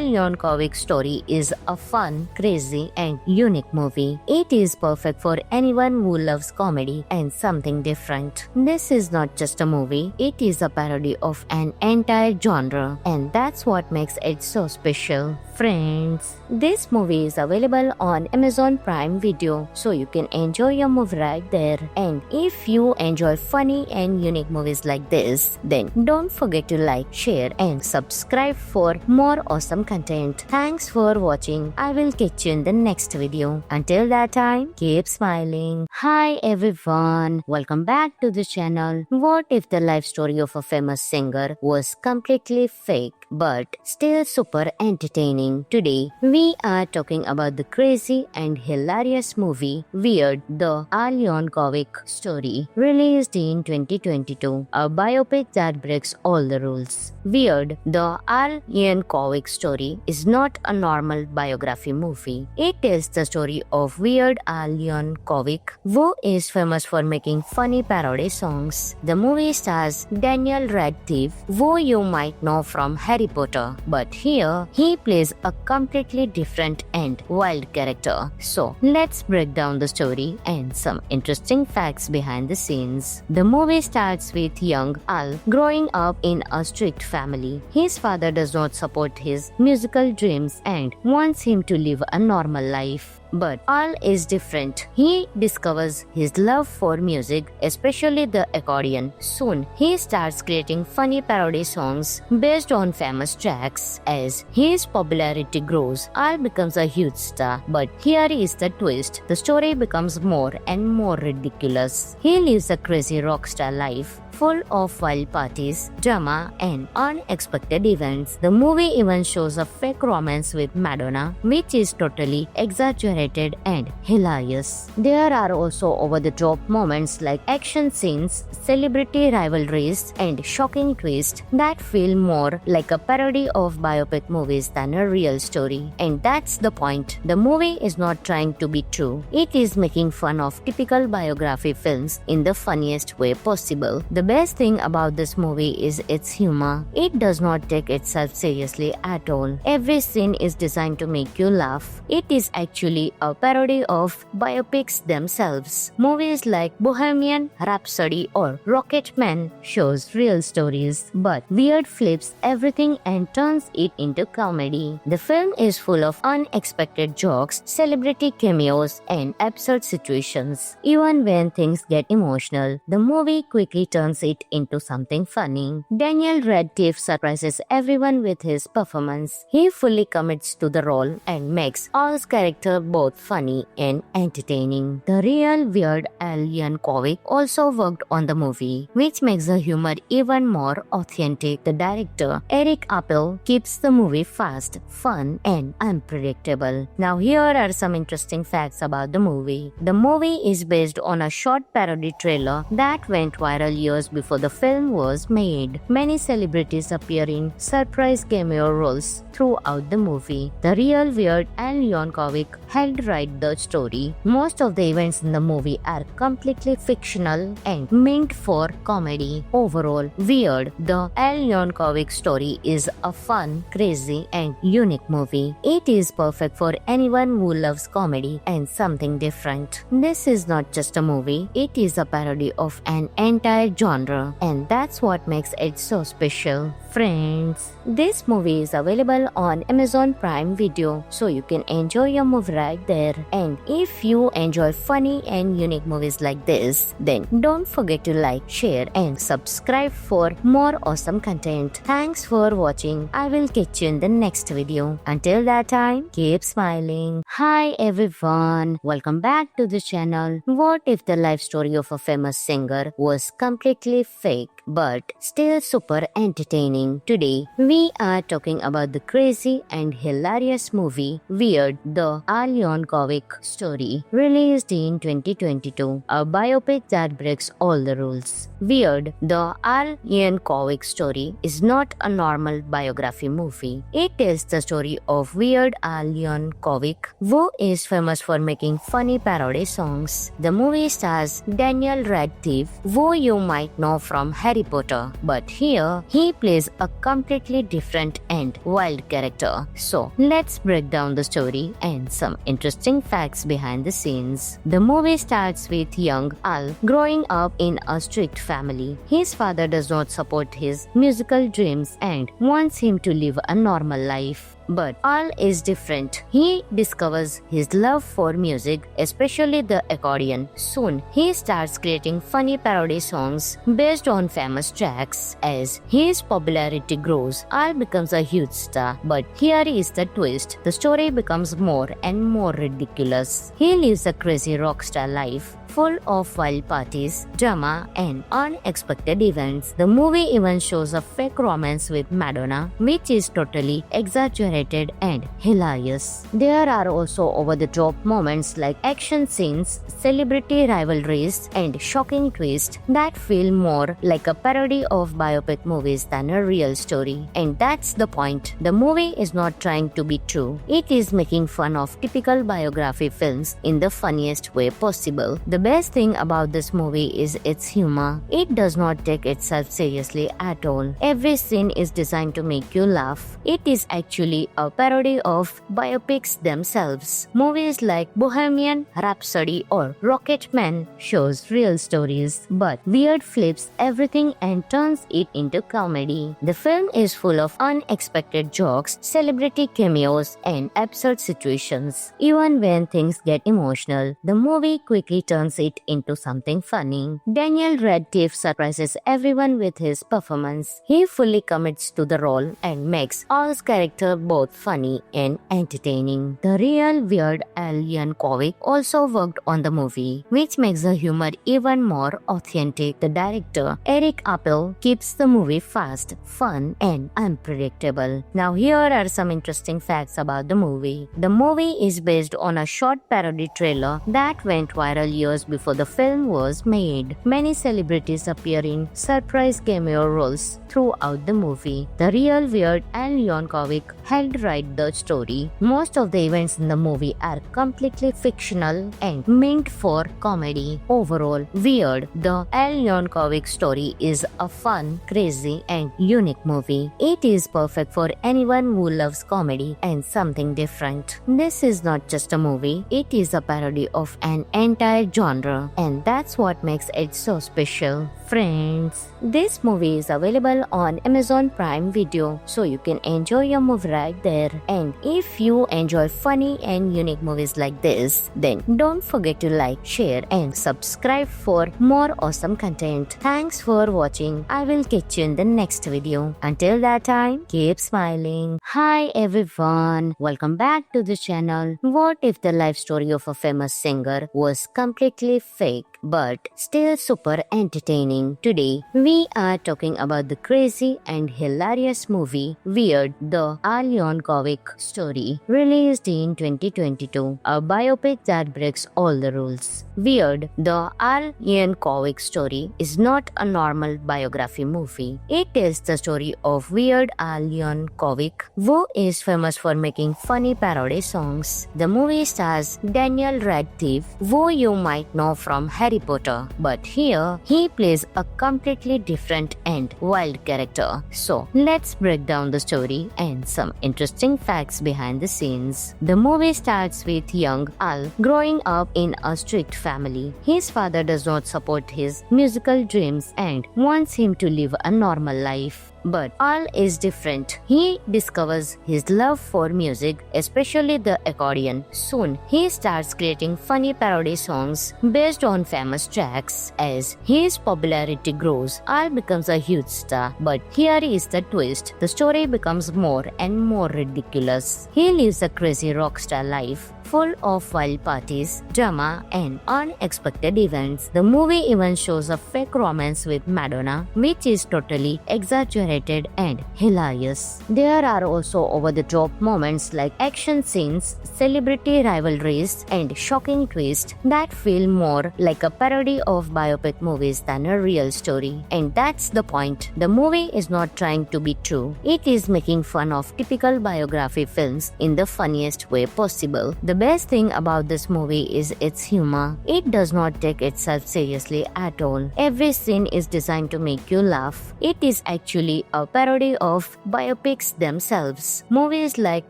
Yankovic story is a fun, crazy, and unique movie. It is perfect for anyone who loves comedy and something different. This is not just a movie, it is a parody of an entire genre, and that's what makes it so special. Friends, this movie is available on Amazon Prime Video, so you can enjoy your movie right there. And if you enjoy funny and unique movies like this, then don't forget to like, share, and subscribe for more awesome content. Thanks for watching. I will catch you in the next video. Until that time, keep smiling. Hi everyone, welcome back to the channel. What if the life story of a famous singer was completely fake but still super entertaining? Today, we are talking about the crazy and hilarious movie Weird, the Al Yankovic story, released in 2022, a biopic that breaks all the rules. Weird, the Al Yankovic story is not a normal biography movie. It tells the story of Weird Al Yankovic, who is famous for making funny parody songs. The movie stars Daniel Radcliffe, who you might know from Harry Potter, but here he plays a completely different and wild character. So let's break down the story and some interesting facts behind the scenes. The movie starts with young Al growing up in a strict family. His father does not support his musical dreams and wants him to live a normal life. But Al is different. He discovers his love for music, especially the accordion. Soon, he starts creating funny parody songs based on famous tracks. As his popularity grows, Al becomes a huge star. But here is the twist. The story becomes more and more ridiculous. He lives a crazy rock star life, full of wild parties, drama, and unexpected events. The movie even shows a fake romance with Madonna, which is totally exaggerated and hilarious. There are also over-the-top moments like action scenes, celebrity rivalries, and shocking twists that feel more like a parody of biopic movies than a real story. And that's the point. The movie is not trying to be true. It is making fun of typical biography films in the funniest way possible. The best thing about this movie is its humor. It does not take itself seriously at all. Every scene is designed to make you laugh. It is actually a parody of biopics themselves. Movies like Bohemian Rhapsody or Rocketman shows real stories, but Weird flips everything and turns it into comedy. The film is full of unexpected jokes, celebrity cameos, and absurd situations. Even when things get emotional, the movie quickly turns turns it into something funny. Daniel Radcliffe surprises everyone with his performance. He fully commits to the role and makes Al's character both funny and entertaining. The real Weird Al Yankovic also worked on the movie, which makes the humor even more authentic. The director, Eric Appel, keeps the movie fast, fun, and unpredictable. Now here are some interesting facts about the movie. The movie is based on a short parody trailer that went viral years before the film was made. Many celebrities appear in surprise cameo roles throughout the movie. The real Weird Al Yankovic helped write the story. Most of the events in the movie are completely fictional and meant for comedy. Overall, Weird, the Al Yankovic story is a fun, crazy, and unique movie. It is perfect for anyone who loves comedy and something different. This is not just a movie, it is a parody of an entire genre, and that's what makes it so special. Friends, this movie is available on Amazon Prime Video, so you can enjoy your movie right there. And if you enjoy funny and unique movies like this, then don't forget to like, share, and subscribe for more awesome content. Thanks for watching. I will catch you in the next video. Until that time, keep smiling. Hi everyone, welcome back to the channel. What if the life story of a famous singer was completely fake but still super entertaining? Today, we are talking about the crazy and hilarious movie Weird, the Al Yankovic story, released in 2022, a biopic that breaks all the rules. Weird, the Al Yankovic story is not a normal biography movie. It tells the story of Weird Al Yankovic, who is famous for making funny parody songs. The movie stars Daniel Radcliffe, who you might know from Harry Potter, but here he plays a completely different and wild character. So let's break down the story and some interesting facts behind the scenes. The movie starts with young Al growing up in a strict family. His father does not support his musical dreams and wants him to live a normal life. But Al is different. He discovers his love for music, especially the accordion. Soon, he starts creating funny parody songs based on famous tracks. As his popularity grows, Al becomes a huge star. But here is the twist. The story becomes more and more ridiculous. He lives a crazy rock star life, full of wild parties, drama, and unexpected events. The movie even shows a fake romance with Madonna, which is totally exaggerated and hilarious. There are also over-the-top moments like action scenes, celebrity rivalries, and shocking twists that feel more like a parody of biopic movies than a real story. And that's the point. The movie is not trying to be true. It is making fun of typical biography films in the funniest way possible. The best thing about this movie is its humor. It does not take itself seriously at all. Every scene is designed to make you laugh. It is actually a parody of biopics themselves. Movies like Bohemian Rhapsody or Rocketman shows real stories, but Weird flips everything and turns it into comedy. The film is full of unexpected jokes, celebrity cameos, and absurd situations. Even when things get emotional, the movie quickly turns it into something funny. Daniel Radcliffe surprises everyone with his performance. He fully commits to the role and makes Al's character both funny and entertaining. The real Weird Al Yankovic also worked on the movie, which makes the humor even more authentic. The director, Eric Appel, keeps the movie fast, fun, and unpredictable. Now here are some interesting facts about the movie. The movie is based on a short parody trailer that went viral years before the film was made. Many celebrities appear in surprise cameo roles throughout the movie. The real Weird Al Yankovic helped write the story. Most of the events in the movie are completely fictional and meant for comedy. Overall, Weird, the Al Yankovic story is a fun, crazy, and unique movie. It is perfect for anyone who loves comedy and something different. This is not just a movie, it is a parody of an entire genre. genre, and that's what makes it so special. Friends, this movie is available on Amazon Prime Video, so you can enjoy your movie right there. And if you enjoy funny and unique movies like this, then don't forget to like, share and subscribe for more awesome content. Thanks for watching. I will catch you in the next video. Until that time, keep smiling. Hi everyone, welcome back to the channel. What if the life story of a famous singer was completely fake but still super entertaining? Today, we are talking about the crazy and hilarious movie Weird, the Al Yankovic story, released in 2022, a biopic that breaks all the rules. Weird, the Al Yankovic story is not a normal biography movie. It is the story of Weird Al Yankovic, who is famous for making funny parody songs. The movie stars Daniel Radcliffe, who you might know from Harry Potter, but here he plays a completely different and wild character. So let's break down the story and some interesting facts behind the scenes. The movie starts with young Al growing up in a strict family. His father does not support his musical dreams and wants him to live a normal life. But Al is different. He discovers his love for music, especially the accordion. Soon, he starts creating funny parody songs based on famous tracks. As his popularity grows, Al becomes a huge star. But here is the twist. The story becomes more and more ridiculous. He lives a crazy rock star life, full of wild parties, drama, and unexpected events. The movie even shows a fake romance with Madonna, which is totally exaggerated and hilarious. There are also over-the-top moments like action scenes, celebrity rivalries, and shocking twists that feel more like a parody of biopic movies than a real story. And that's the point. The movie is not trying to be true. It is making fun of typical biography films in the funniest way possible. The best thing about this movie is its humor. It does not take itself seriously at all. Every scene is designed to make you laugh. It is actually a parody of biopics themselves. Movies like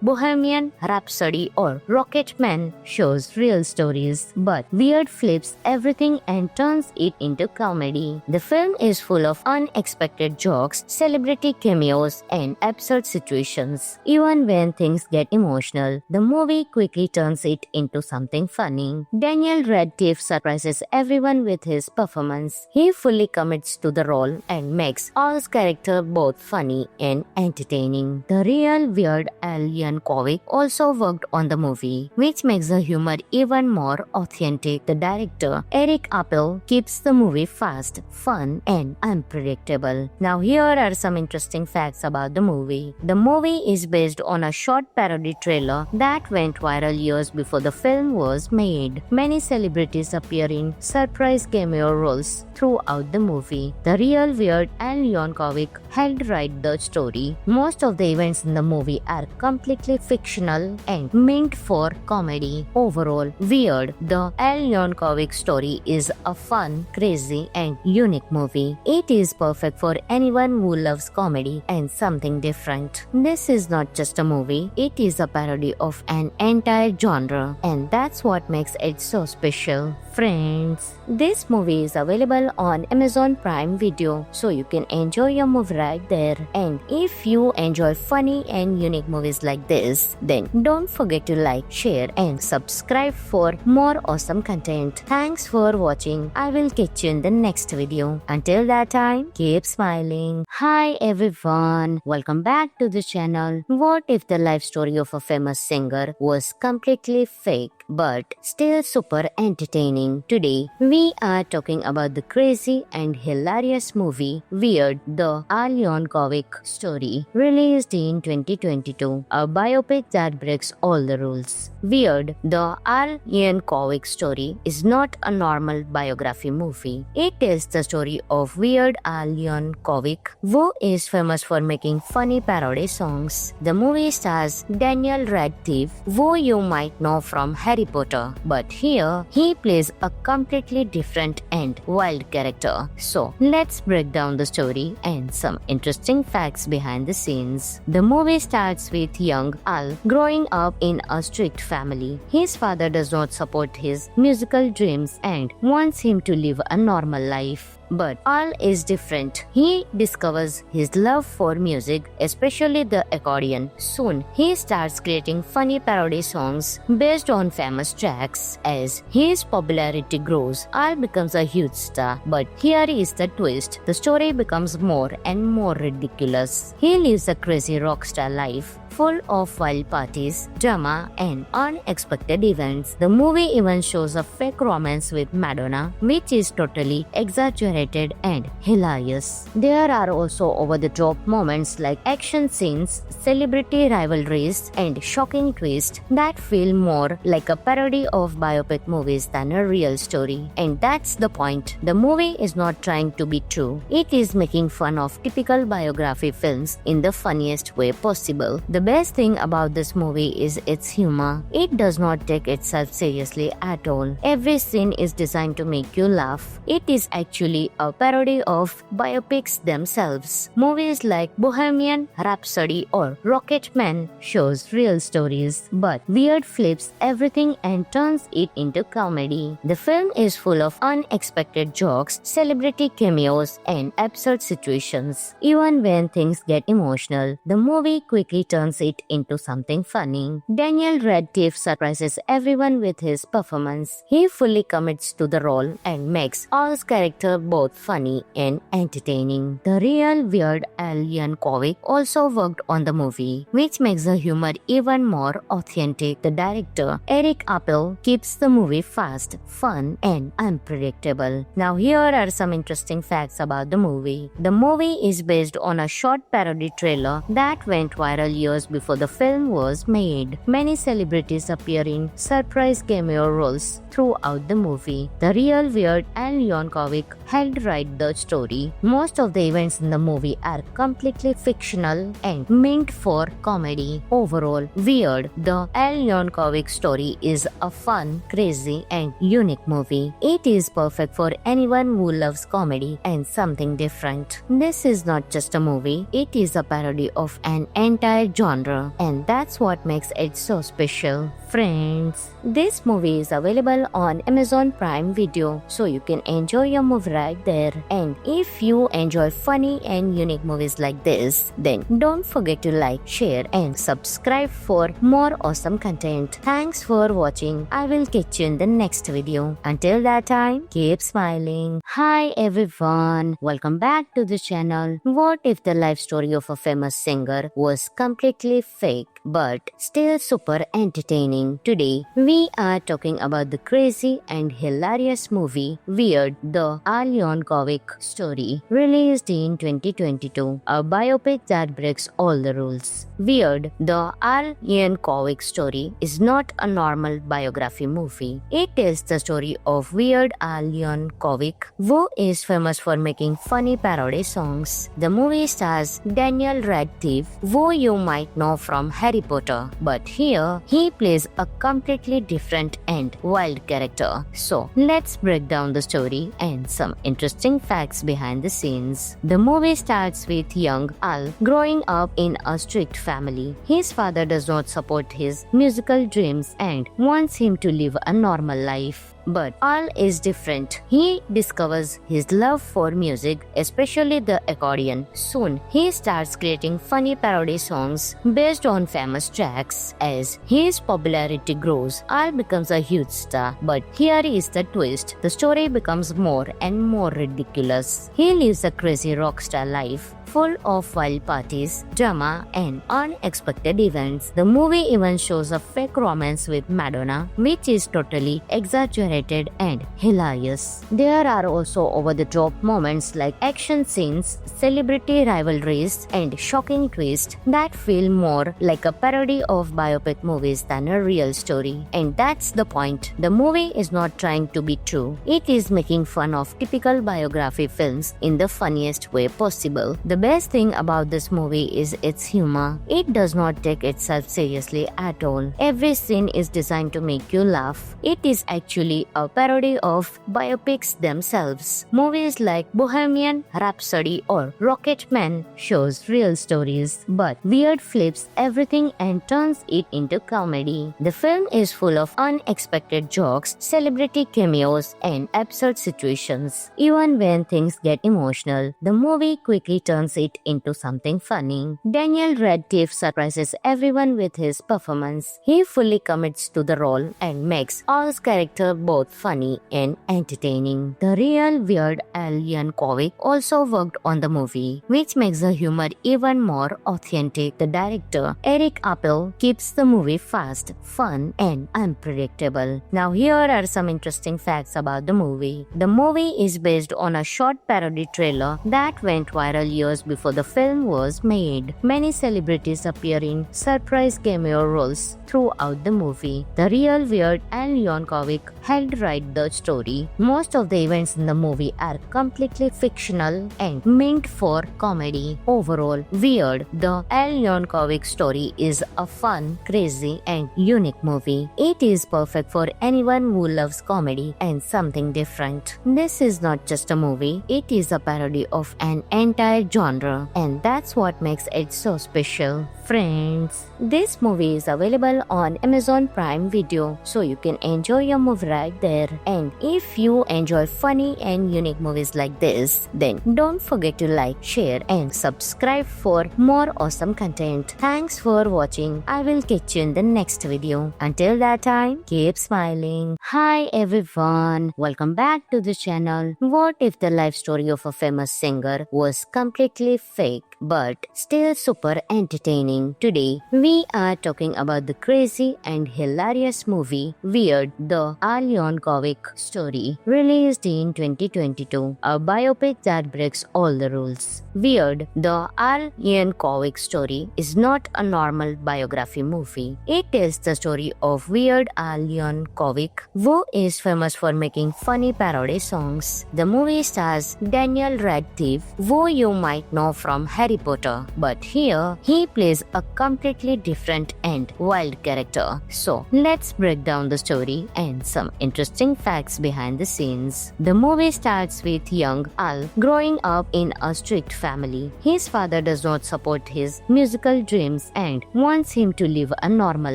Bohemian Rhapsody or Rocketman shows real stories, but Weird flips everything and turns it into comedy. The film is full of unexpected jokes, celebrity cameos, and absurd situations. Even when things get emotional, the movie quickly turns it into something funny. Daniel Radcliffe surprises everyone with his performance. He fully commits to the role and makes Al's character both funny and entertaining. The real Weird Al Yankovic also worked on the movie, which makes the humor even more authentic. The director, Eric Appel, keeps the movie fast, fun, and unpredictable. Now here are some interesting facts about the movie. The movie is based on a short parody trailer that went viral years before the film was made. Many celebrities appear in surprise cameo roles throughout the movie. The real Weird Al Yankovic helped write the story. Most of the events in the movie are completely fictional and meant for comedy. Overall, Weird, the Al Yankovic story is a fun, crazy, and unique movie. It is perfect for anyone who loves comedy and something different. This is not just a movie, it is a parody of an entire genre, and that's what makes it so special. Friends, this movie is available on Amazon Prime Video, so you can enjoy your movie right there. And if you enjoy funny and unique movies like this, then don't forget to like, share, and subscribe for more awesome content. Thanks for watching. I will catch you in the next video. Until that time, keep smiling. Hi everyone, welcome back to the channel. What if the life story of a famous singer was completely fake but still super entertaining? Today, we are talking about the crazy and hilarious movie Weird, the Al Yankovic story, released in 2022, a biopic that breaks all the rules. Weird, the Al Yankovic story is not a normal biography movie. It is the story of Weird Al Yankovic, who is famous for making funny parody songs. The movie stars Daniel Radcliffe, who you might know from Harry Harry Potter, but here he plays a completely different and wild character. So let's break down the story and some interesting facts behind the scenes. The movie starts with young Al growing up in a strict family. His father does not support his musical dreams and wants him to live a normal life. But Al is different. He discovers his love for music, especially the accordion. Soon, he starts creating funny parody songs based on famous tracks. As his popularity grows, Al becomes a huge star. But here is the twist. The story becomes more and more ridiculous. He lives a crazy rock star life, full of wild parties, drama, and unexpected events. The movie even shows a fake romance with Madonna, which is totally exaggerated and hilarious. There are also over-the-top moments like action scenes, celebrity rivalries, and shocking twists that feel more like a parody of biopic movies than a real story. And that's the point. The movie is not trying to be true. It is making fun of typical biography films in the funniest way possible. The best thing about this movie is its humor. It does not take itself seriously at all. Every scene is designed to make you laugh. It is actually a parody of biopics themselves. Movies like Bohemian Rhapsody or Rocketman shows real stories, but Weird flips everything and turns it into comedy. The film is full of unexpected jokes, celebrity cameos, and absurd situations. Even when things get emotional, the movie quickly turns it into something funny. Daniel Radcliffe surprises everyone with his performance. He fully commits to the role and makes Al's character both funny and entertaining. The real Weird Al Yankovic also worked on the movie, which makes the humor even more authentic. The director, Eric Appel, keeps the movie fast, fun, and unpredictable. Now here are some interesting facts about the movie. The movie is based on a short parody trailer that went viral years before the film was made. Many celebrities appear in surprise cameo roles throughout the movie. The real Weird Al Yankovic helped write the story. Most of the events in the movie are completely fictional and meant for comedy. Overall, Weird, the Al Yankovic story is a fun, crazy, and unique movie. It is perfect for anyone who loves comedy and something different. This is not just a movie, it is a parody of an entire genre, and that's what makes it so special. Friends, this movie is available on Amazon Prime Video, so you can enjoy your movie right there. And if you enjoy funny and unique movies like this, then don't forget to like, share, and subscribe for more awesome content. Thanks for watching. I will catch you in the next video. Until that time, keep smiling. Hi everyone, welcome back to the channel. What if the life story of a famous singer was completely fake but still super entertaining? Today, we are talking about the crazy and hilarious movie Weird, the Al Yankovic story, released in 2022, a biopic that breaks all the rules. Weird, the Al Yankovic story is not a normal biography movie. It tells the story of Weird Al Yankovic, who is famous for making funny parody songs. The movie stars Daniel Radcliffe, who you might know from Harry Potter, but here he plays a completely different and wild character. So let's break down the story and some interesting facts behind the scenes. The movie starts with young Al growing up in a strict family. His father does not support his musical dreams and wants him to live a normal life. But Al is different. He discovers his love for music, especially the accordion. Soon, he starts creating funny parody songs based on famous tracks. As his popularity grows, Al becomes a huge star. But here is the twist. The story becomes more and more ridiculous. He lives a crazy rock star life, full of wild parties, drama, and unexpected events. The movie even shows a fake romance with Madonna, which is totally exaggerated and hilarious. There are also over-the-top moments like action scenes, celebrity rivalries, and shocking twists that feel more like a parody of biopic movies than a real story. And that's the point. The movie is not trying to be true. It is making fun of typical biography films in the funniest way possible. The best thing about this movie is its humor. It does not take itself seriously at all. Every scene is designed to make you laugh. It is actually a parody of biopics themselves. Movies like Bohemian Rhapsody or Rocketman shows real stories, but Weird flips everything and turns it into comedy. The film is full of unexpected jokes, celebrity cameos, and absurd situations. Even when things get emotional, the movie quickly turns it into something funny. Daniel Radcliffe surprises everyone with his performance. He fully commits to the role and makes Al's character both funny and entertaining. The real Weird Al Yankovic also worked on the movie, which makes the humor even more authentic. The director, Eric Appel, keeps the movie fast, fun, and unpredictable. Now here are some interesting facts about the movie. The movie is based on a short parody trailer that went viral years before the film was made. Many celebrities appear in surprise cameo roles throughout the movie. The real Weird Al Yankovic helped write the story. Most of the events in the movie are completely fictional and meant for comedy. Overall, Weird, the Al Yankovic story is a fun, crazy, and unique movie. It is perfect for anyone who loves comedy and something different. This is not just a movie, it is a parody of an entire genre, and that's what makes it so special. Friends, this movie is available on Amazon Prime Video, so you can enjoy your movie right there. And if you enjoy funny and unique movies like this, then don't forget to like, share, and subscribe for more awesome content. Thanks for watching. I will catch you in the next video. Until that time, keep smiling. Hi everyone, welcome back to the channel. What if the life story of a famous singer was completely fake but still super entertaining? Today, we are talking about the crazy and hilarious movie Weird, the Al Yankovic story, released in 2022, a biopic that breaks all the rules. Weird, the Al Yankovic story is not a normal biography movie. It tells the story of Weird Al Yankovic, who is famous for making funny parody songs. The movie stars Daniel Radcliffe, who you might know from Harry Potter, but here he plays a completely different and wild character. So let's break down the story and some interesting facts behind the scenes. The movie starts with young Al growing up in a strict family. His father does not support his musical dreams and wants him to live a normal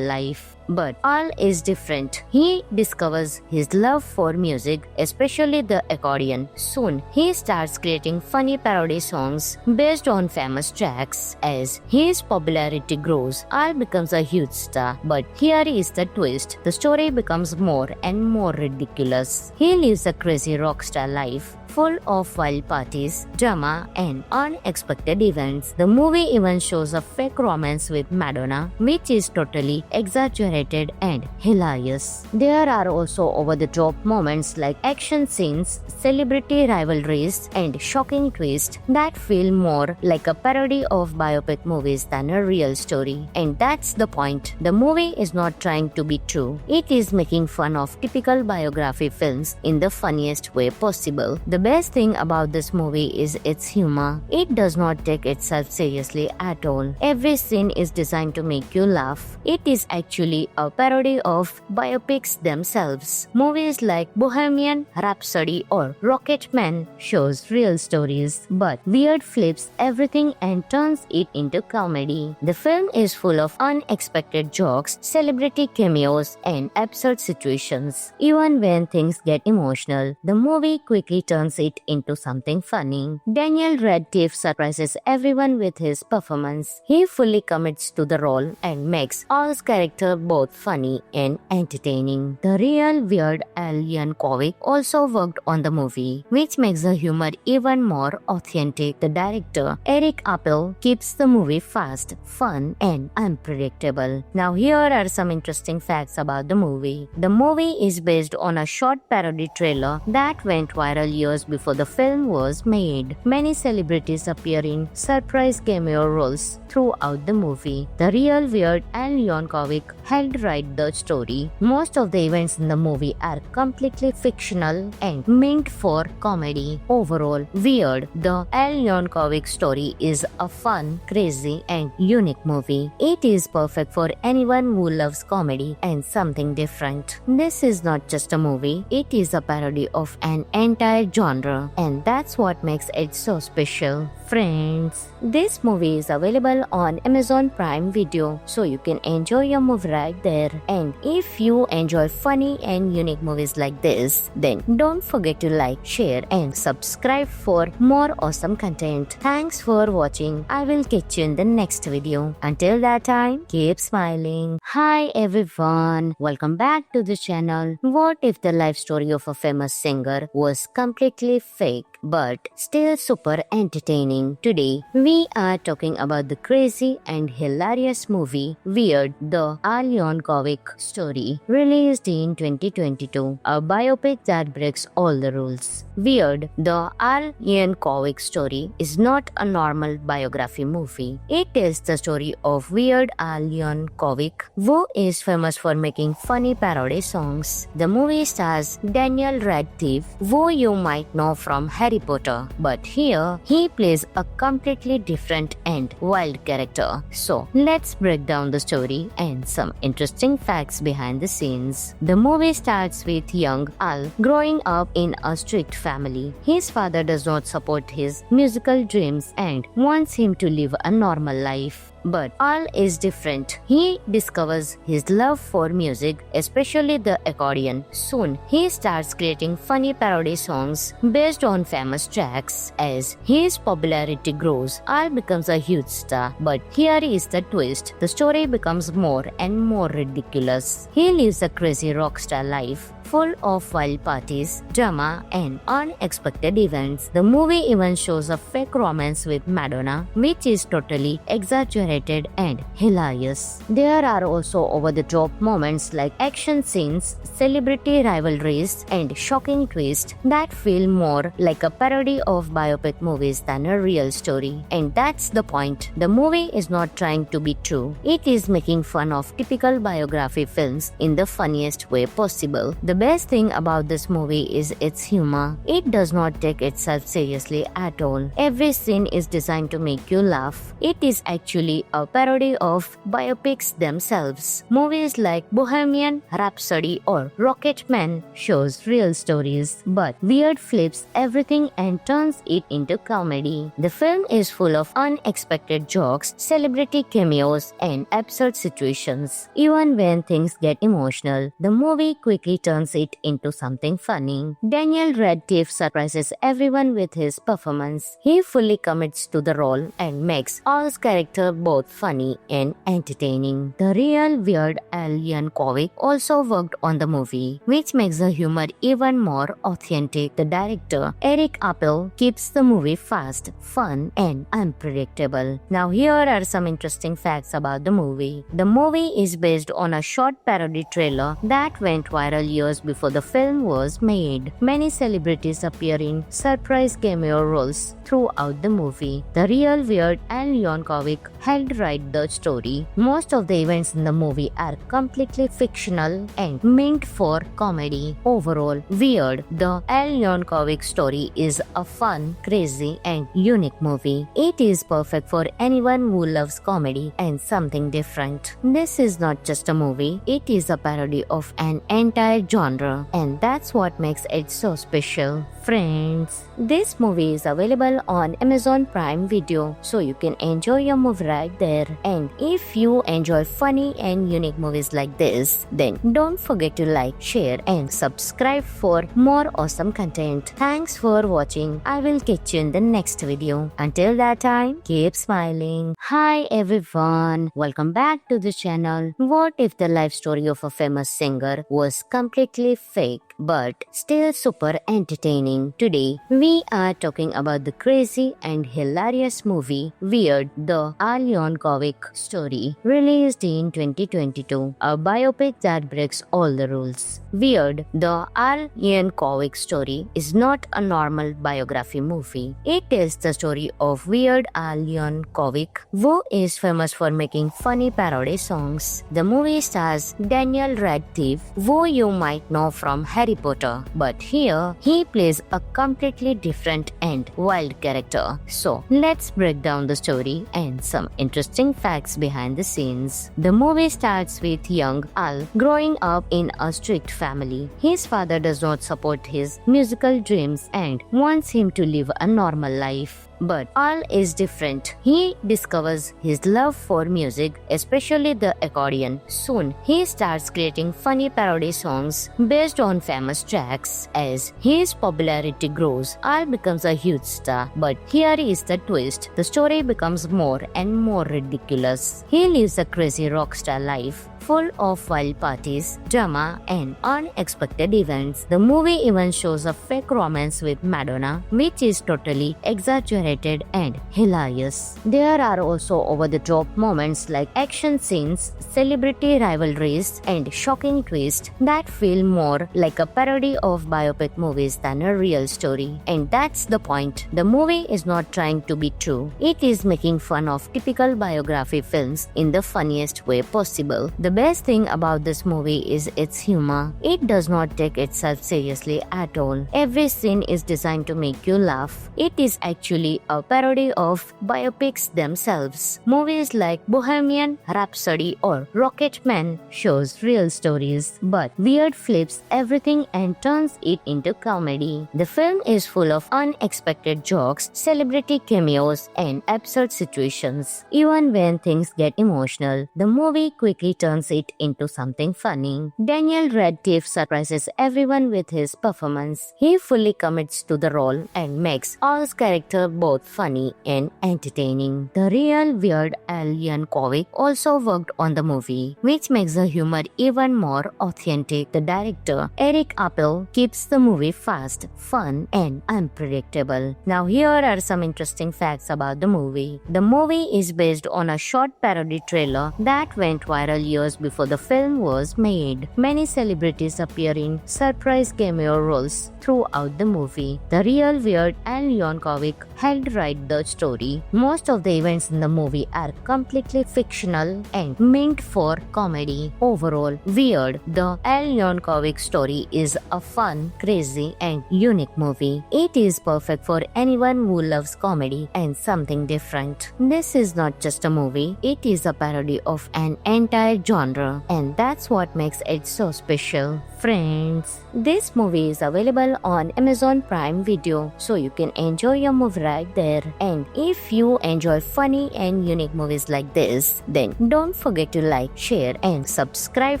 life. But Al is different. He discovers his love for music, especially the accordion. Soon, he starts creating funny parody songs based on famous tracks. As his popularity grows, Al becomes a huge star. But here is the twist. The story becomes more and more ridiculous. He lives a crazy rock star life, full of wild parties, drama, and unexpected events. The movie even shows a fake romance with Madonna, which is totally exaggerated and hilarious. There are also over-the-top moments like action scenes, celebrity rivalries, and shocking twists that feel more like a parody of biopic movies than a real story. And that's the point. The movie is not trying to be true. It is making fun of typical biography films in the funniest way possible. The best thing about this movie is its humor. It does not take itself seriously at all. Every scene is designed to make you laugh. It is actually a parody of biopics themselves. Movies like Bohemian Rhapsody or Rocketman shows real stories, but Weird flips everything and turns it into comedy. The film is full of unexpected jokes, celebrity cameos, and absurd situations. Even when things get emotional, the movie quickly turns it into something funny. Daniel Radcliffe surprises everyone with his performance. He fully commits to the role and makes Al's character both funny and entertaining. The real Weird Al Yankovic also worked on the movie, which makes the humor even more authentic. The director, Eric Appel, keeps the movie fast, fun, and unpredictable. Now here are some interesting facts about the movie. The movie is based on a short parody trailer that went viral years years before the film was made. Many celebrities appear in surprise cameo roles throughout the movie. The real Weird Al Yankovic helped write the story. Most of the events in the movie are completely fictional and meant for comedy. Overall, Weird, the Al Yankovic story is a fun, crazy, and unique movie. It is perfect for anyone who loves comedy and something different. This is not just a movie, it is a parody of an entire genre, and that's what makes it so special. Friends, this movie is available on Amazon Prime Video, so you can enjoy your movie right there. And if you enjoy funny and unique movies like this, then don't forget to like, share, and subscribe for more awesome content. Thanks for watching. I will catch you in the next video. Until that time, keep smiling. Hi everyone, welcome back to the channel. What if the life story of a famous singer was completely fake but still super entertaining? Today, we are talking about the crazy and hilarious movie Weird, the Al Yankovic story, released in 2022, a biopic that breaks all the rules. Weird, the Al Yankovic story is not a normal biography movie. It tells the story of Weird Al Yankovic, who is famous for making funny parody songs. The movie stars Daniel Radcliffe, who you might know from Harry Potter, but here he plays a completely different and wild character. So let's break down the story and some interesting facts behind the scenes. The movie starts with young Al growing up in a strict family. His father does not support his musical dreams and wants him to live a normal life. But Al is different. He discovers his love for music, especially the accordion. Soon, he starts creating funny parody songs based on famous tracks. As his popularity grows, Al becomes a huge star. But here is the twist. The story becomes more and more ridiculous. He lives a crazy rock star life, full of wild parties, drama, and unexpected events. The movie even shows a fake romance with Madonna, which is totally exaggerated and hilarious. There are also over-the-top moments like action scenes, celebrity rivalries, and shocking twists that feel more like a parody of biopic movies than a real story. And that's the point. The movie is not trying to be true. It is making fun of typical biography films in the funniest way possible. The best thing about this movie is its humor. It does not take itself seriously at all. Every scene is designed to make you laugh. It is actually a parody of biopics themselves. Movies like Bohemian Rhapsody or Rocketman shows real stories, but Weird flips everything and turns it into comedy. The film is full of unexpected jokes, celebrity cameos, and absurd situations. Even when things get emotional, the movie quickly turns it into something funny. Daniel Radcliffe surprises everyone with his performance. He fully commits to the role and makes Al's character both funny and entertaining. The real Weird Al Yankovic also worked on the movie, which makes the humor even more authentic. The director, Eric Appel, keeps the movie fast, fun, and unpredictable. Now here are some interesting facts about the movie. The movie is based on a short parody trailer that went viral years before the film was made. Many celebrities appear in surprise cameo roles throughout the movie. The real Weird Al Yankovic helped write the story. Most of the events in the movie are completely fictional and meant for comedy. Overall, Weird, the Al Yankovic story is a fun, crazy, and unique movie. It is perfect for anyone who loves comedy and something different. This is not just a movie, it is a parody of an entire genre, and that's what makes it so special. Friends, this movie is available on Amazon Prime Video, so you can enjoy your movie right there. And if you enjoy funny and unique movies like this, then don't forget to like, share, and subscribe for more awesome content. Thanks for watching. I will catch you in the next video. Until that time, keep smiling. Hi everyone, welcome back to the channel. What if the life story of a famous singer was completely fake but still super entertaining. Today, we are talking about the crazy and hilarious movie Weird, the Al Yankovic story, released in 2022, a biopic that breaks all the rules. Weird, the Al Yankovic story is not a normal biography movie. It tells the story of Weird Al Yankovic, who is famous for making funny parody songs. The movie stars Daniel Radcliffe, who you might know from Harry Potter, but here he plays a completely different and wild character. So let's break down the story and some interesting facts behind the scenes. The movie starts with young Al growing up in a strict family. His father does not support his musical dreams and wants him to live a normal life. But Al is different. He discovers his love for music, especially the accordion. Soon, he starts creating funny parody songs based on famous tracks. As his popularity grows, Al becomes a huge star. But here is the twist. The story becomes more and more ridiculous. He lives a crazy rock star life, full of wild parties, drama, and unexpected events. The movie even shows a fake romance with Madonna, which is totally exaggerated and hilarious. There are also over-the-top moments like action scenes, celebrity rivalries, and shocking twists that feel more like a parody of biopic movies than a real story. And that's the point. The movie is not trying to be true. It is making fun of typical biography films in the funniest way possible. The best thing about this movie is its humor. It does not take itself seriously at all. Every scene is designed to make you laugh. It is actually a parody of biopics themselves. Movies like Bohemian Rhapsody or Rocketman shows real stories, but Weird flips everything and turns it into comedy. The film is full of unexpected jokes, celebrity cameos, and absurd situations. Even when things get emotional, the movie quickly turns it into something funny. Daniel Radcliffe surprises everyone with his performance. He fully commits to the role and makes Al's character both funny and entertaining. The real Weird Al Yankovic also worked on the movie, which makes the humor even more authentic. The director, Eric Appel, keeps the movie fast, fun, and unpredictable. Now here are some interesting facts about the movie. The movie is based on a short parody trailer that went viral years before the film was made. Many celebrities appear in surprise cameo roles throughout the movie. The real Weird Al Yankovic helped write the story. Most of the events in the movie are completely fictional and meant for comedy. Overall, Weird, the Al Yankovic story is a fun, crazy, and unique movie. It is perfect for anyone who loves comedy and something different. This is not just a movie, it is a parody of an entire genre, and that's what makes it so special. Friends, this movie is available on Amazon Prime Video, so you can enjoy your movie right there. And if you enjoy funny and unique movies like this, then don't forget to like, share, and subscribe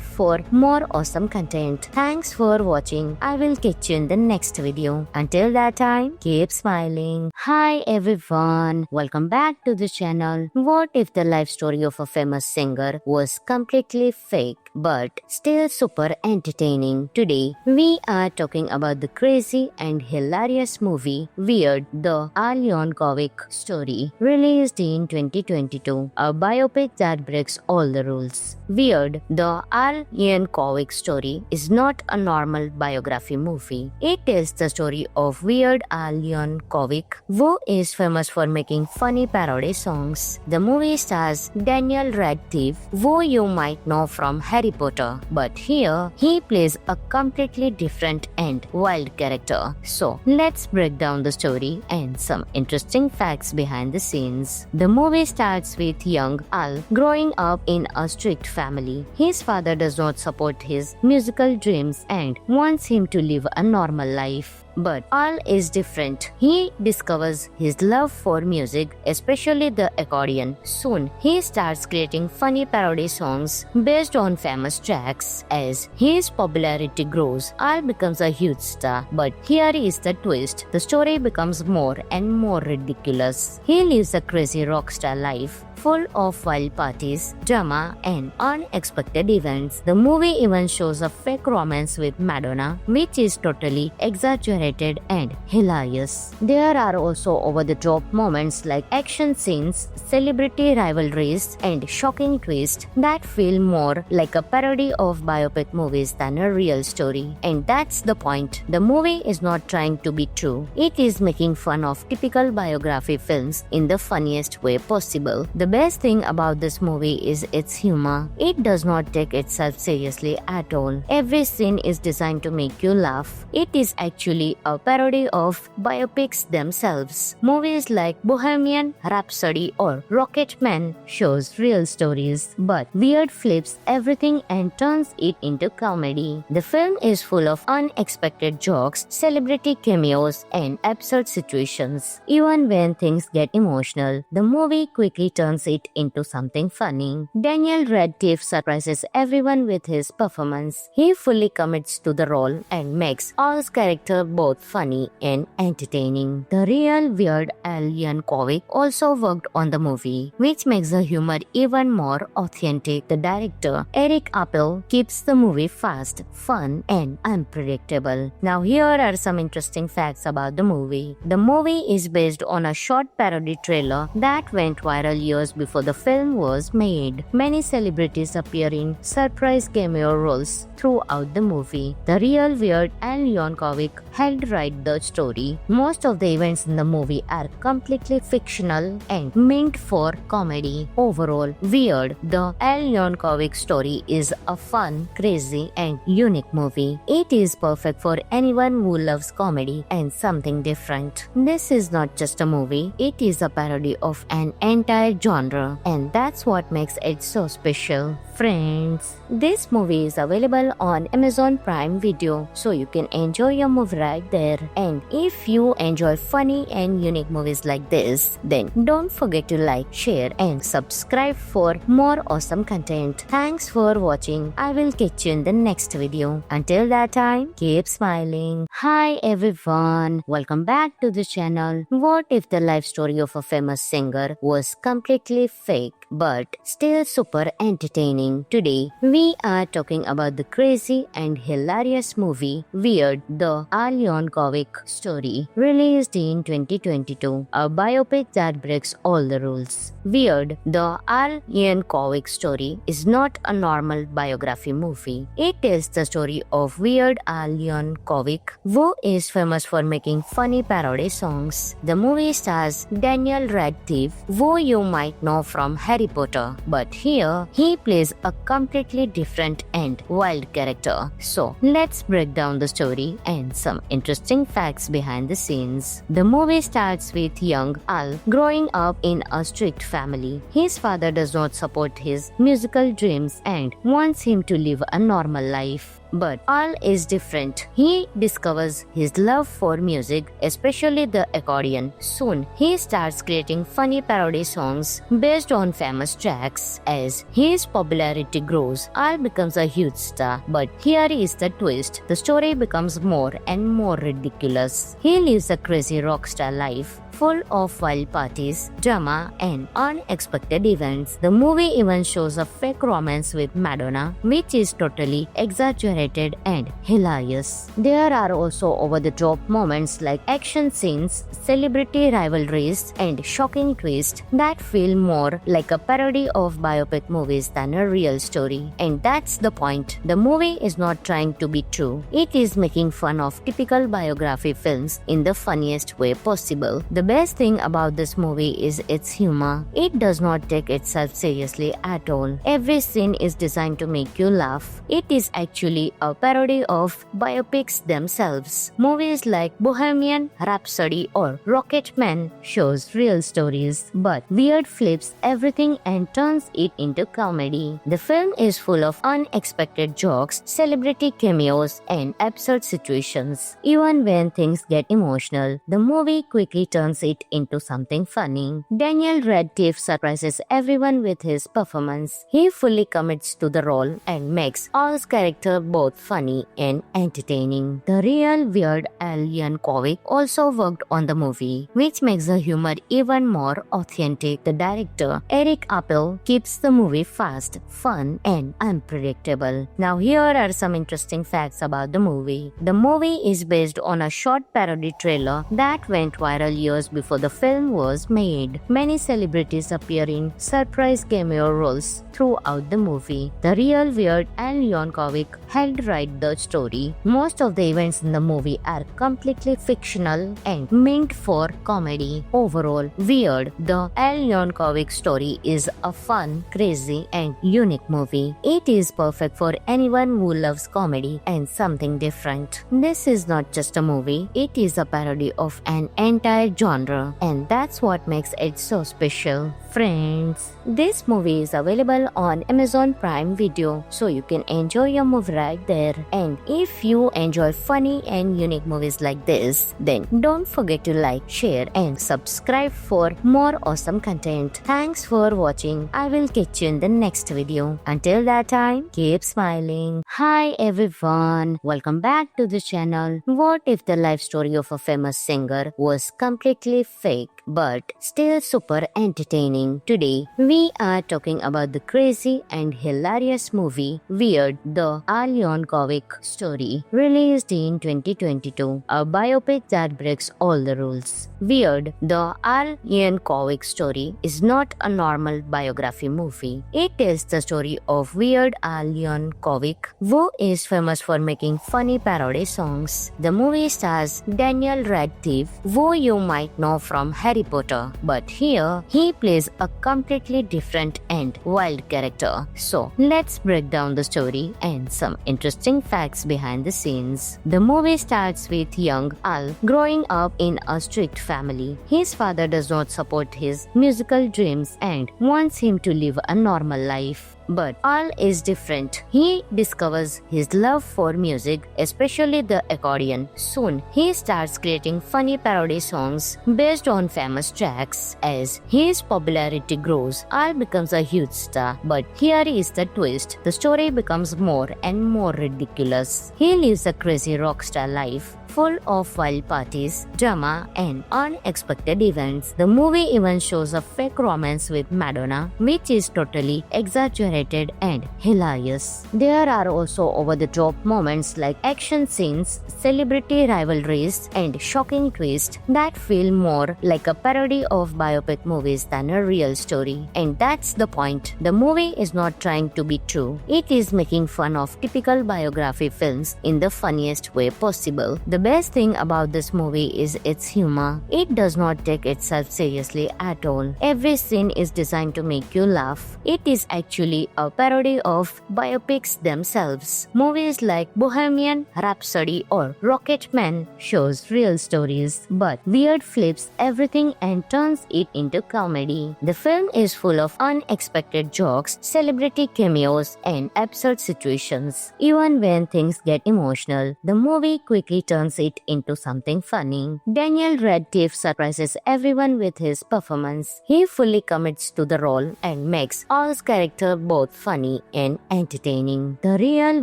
for more awesome content. Thanks for watching. I will catch you in the next video. Until that time, keep smiling. Hi everyone, welcome back to the channel. What if the life story of a famous singer was completely fake but still super entertaining? Today, we are talking about the crazy and hilarious movie Weird, the Al Yankovic story, released in 2022, a biopic that breaks all the rules. Weird, the Al Yankovic story is not a normal biography movie. It tells the story of Weird Al Yankovic, who is famous for making funny parody songs. The movie stars Daniel Radcliffe, who you might know from Harry Potter, but here he plays a completely different and wild character. So let's break down the story and some interesting facts behind the scenes. The movie starts with young Al growing up in a strict family. His father does not support his musical dreams and wants him to live a normal life. But Al is different. He discovers his love for music, especially the accordion. Soon, he starts creating funny parody songs based on famous tracks. As his popularity grows, Al becomes a huge star. But here is the twist. The story becomes more and more ridiculous. He lives a crazy rock star life, full of wild parties, drama, and unexpected events. The movie even shows a fake romance with Madonna, which is totally exaggerated and hilarious. There are also over-the-top moments like action scenes, celebrity rivalries, and shocking twists that feel more like a parody of biopic movies than a real story. And that's the point. The movie is not trying to be true. It is making fun of typical biography films in the funniest way possible. The best thing about this movie is its humor. It does not take itself seriously at all. Every scene is designed to make you laugh. It is actually a parody of biopics themselves. Movies like Bohemian Rhapsody or Rocketman shows real stories, but weird flips everything and turns it into comedy. The film is full of unexpected jokes, celebrity cameos, and absurd situations. Even when things get emotional, the movie quickly turns it into something funny. Daniel Radcliffe surprises everyone with his performance. He fully commits to the role and makes Al's character both funny and entertaining. The real weird Al Yankovic also worked on the movie, which makes the humor even more authentic. The director, Eric Appel, keeps the movie fast, fun, and unpredictable. Now here are some interesting facts about the movie. The movie is based on a short parody trailer that went viral years before the film was made. Many celebrities appear in surprise cameo roles throughout the movie. The real weird Al Yankovic helped write the story. Most of the events in the movie are completely fictional and meant for comedy. Overall, Weird, the Al Yankovic story is a fun, crazy, and unique movie. It is perfect for anyone who loves comedy and something different. This is not just a movie, it is a parody of an entire genre, and that's what makes it so special. Friends, this movie is available on Amazon Prime Video, so you can enjoy your movie right there. And if you enjoy funny and unique movies like this, then don't forget to like, share, and subscribe for more awesome content. Thanks for watching. I will catch you in the next video. Until that time, keep smiling. Hi everyone, welcome back to the channel. What if the life story of a famous singer was completely fake but still super entertaining? Today, we are talking about the crazy and hilarious movie Weird, the Al Yankovic story, released in 2022, a biopic that breaks all the rules. Weird, the Al Yankovic story is not a normal biography movie. It tells the story of Weird Al Yankovic, who is famous for making funny parody songs. The movie stars Daniel Radcliffe, who you might know from Harry Potter, but here he plays a completely different and wild character. So let's break down the story and some interesting facts behind the scenes. The movie starts with young Al growing up in a strict family. His father does not support his musical dreams and wants him to live a normal life. But Al is different. He discovers his love for music, especially the accordion. Soon, he starts creating funny parody songs based on famous tracks. As his popularity grows, Al becomes a huge star. But here is the twist. The story becomes more and more ridiculous. He lives a crazy rock star life, full of wild parties, drama, and unexpected events. The movie even shows a fake romance with Madonna, which is totally exaggerated and hilarious. There are also over-the-top moments like action scenes, celebrity rivalries, and shocking twists that feel more like a parody of biopic movies than a real story. And that's the point. The movie is not trying to be true. It is making fun of typical biography films in the funniest way possible. The best thing about this movie is its humor. It does not take itself seriously at all. Every scene is designed to make you laugh. It is actually a parody of biopics themselves. Movies like Bohemian Rhapsody or Rocketman shows real stories, but weird flips everything and turns it into comedy. The film is full of unexpected jokes, celebrity cameos, and absurd situations. Even when things get emotional, the movie quickly turns turns it into something funny. Daniel Radcliffe surprises everyone with his performance. He fully commits to the role and makes Al's character both funny and entertaining. The real Weird Al Yankovic also worked on the movie, which makes the humor even more authentic. The director, Eric Appel, keeps the movie fast, fun, and unpredictable. Now here are some interesting facts about the movie. The movie is based on a short parody trailer that went viral years before the film was made. Many celebrities appear in surprise cameo roles throughout the movie. The real Weird Al Yankovic helped write the story. Most of the events in the movie are completely fictional and meant for comedy. Overall, Weird, the Al Yankovic story is a fun, crazy, and unique movie. It is perfect for anyone who loves comedy and something different. This is not just a movie, it is a parody of an entire genre, and that's what makes it so special. Friends, this movie is available on Amazon Prime Video, so you can enjoy your movie right there. And if you enjoy funny and unique movies like this, then don't forget to like, share, and subscribe for more awesome content. Thanks for watching. I will catch you in the next video. Until that time, keep smiling. Hi everyone, welcome back to the channel. What if the life story of a famous singer was completely fake but still super entertaining? Today, we are talking about the crazy and hilarious movie Weird, the Al Yankovic story, released in 2022, a biopic that breaks all the rules. Weird, the Al Yankovic story is not a normal biography movie. It tells the story of Weird Al Yankovic, who is famous for making funny parody songs. The movie stars Daniel Radcliffe, who you might know from Harry Potter, but here he plays a completely different and wild character. So let's break down the story and some interesting facts behind the scenes. The movie starts with young Al growing up in a strict family. His father does not support his musical dreams and wants him to live a normal life. But Al is different. He discovers his love for music, especially the accordion. Soon, he starts creating funny parody songs based on famous tracks. As his popularity grows, Al becomes a huge star. But here is the twist. The story becomes more and more ridiculous. He lives a crazy rock star life, full of wild parties, drama, and unexpected events. The movie even shows a fake romance with Madonna, which is totally exaggerated and hilarious. There are also over-the-top moments like action scenes, celebrity rivalries, and shocking twists that feel more like a parody of biopic movies than a real story. And that's the point. The movie is not trying to be true. It is making fun of typical biography films in the funniest way possible. The best thing about this movie is its humor. It does not take itself seriously at all. Every scene is designed to make you laugh. It is actually a parody of biopics themselves. Movies like Bohemian Rhapsody or Rocketman shows real stories, but Weird flips everything and turns it into comedy. The film is full of unexpected jokes, celebrity cameos, and absurd situations. Even when things get emotional, the movie quickly turns it into something funny. Daniel Radcliffe surprises everyone with his performance. He fully commits to the role and makes Al's character both funny and entertaining. The real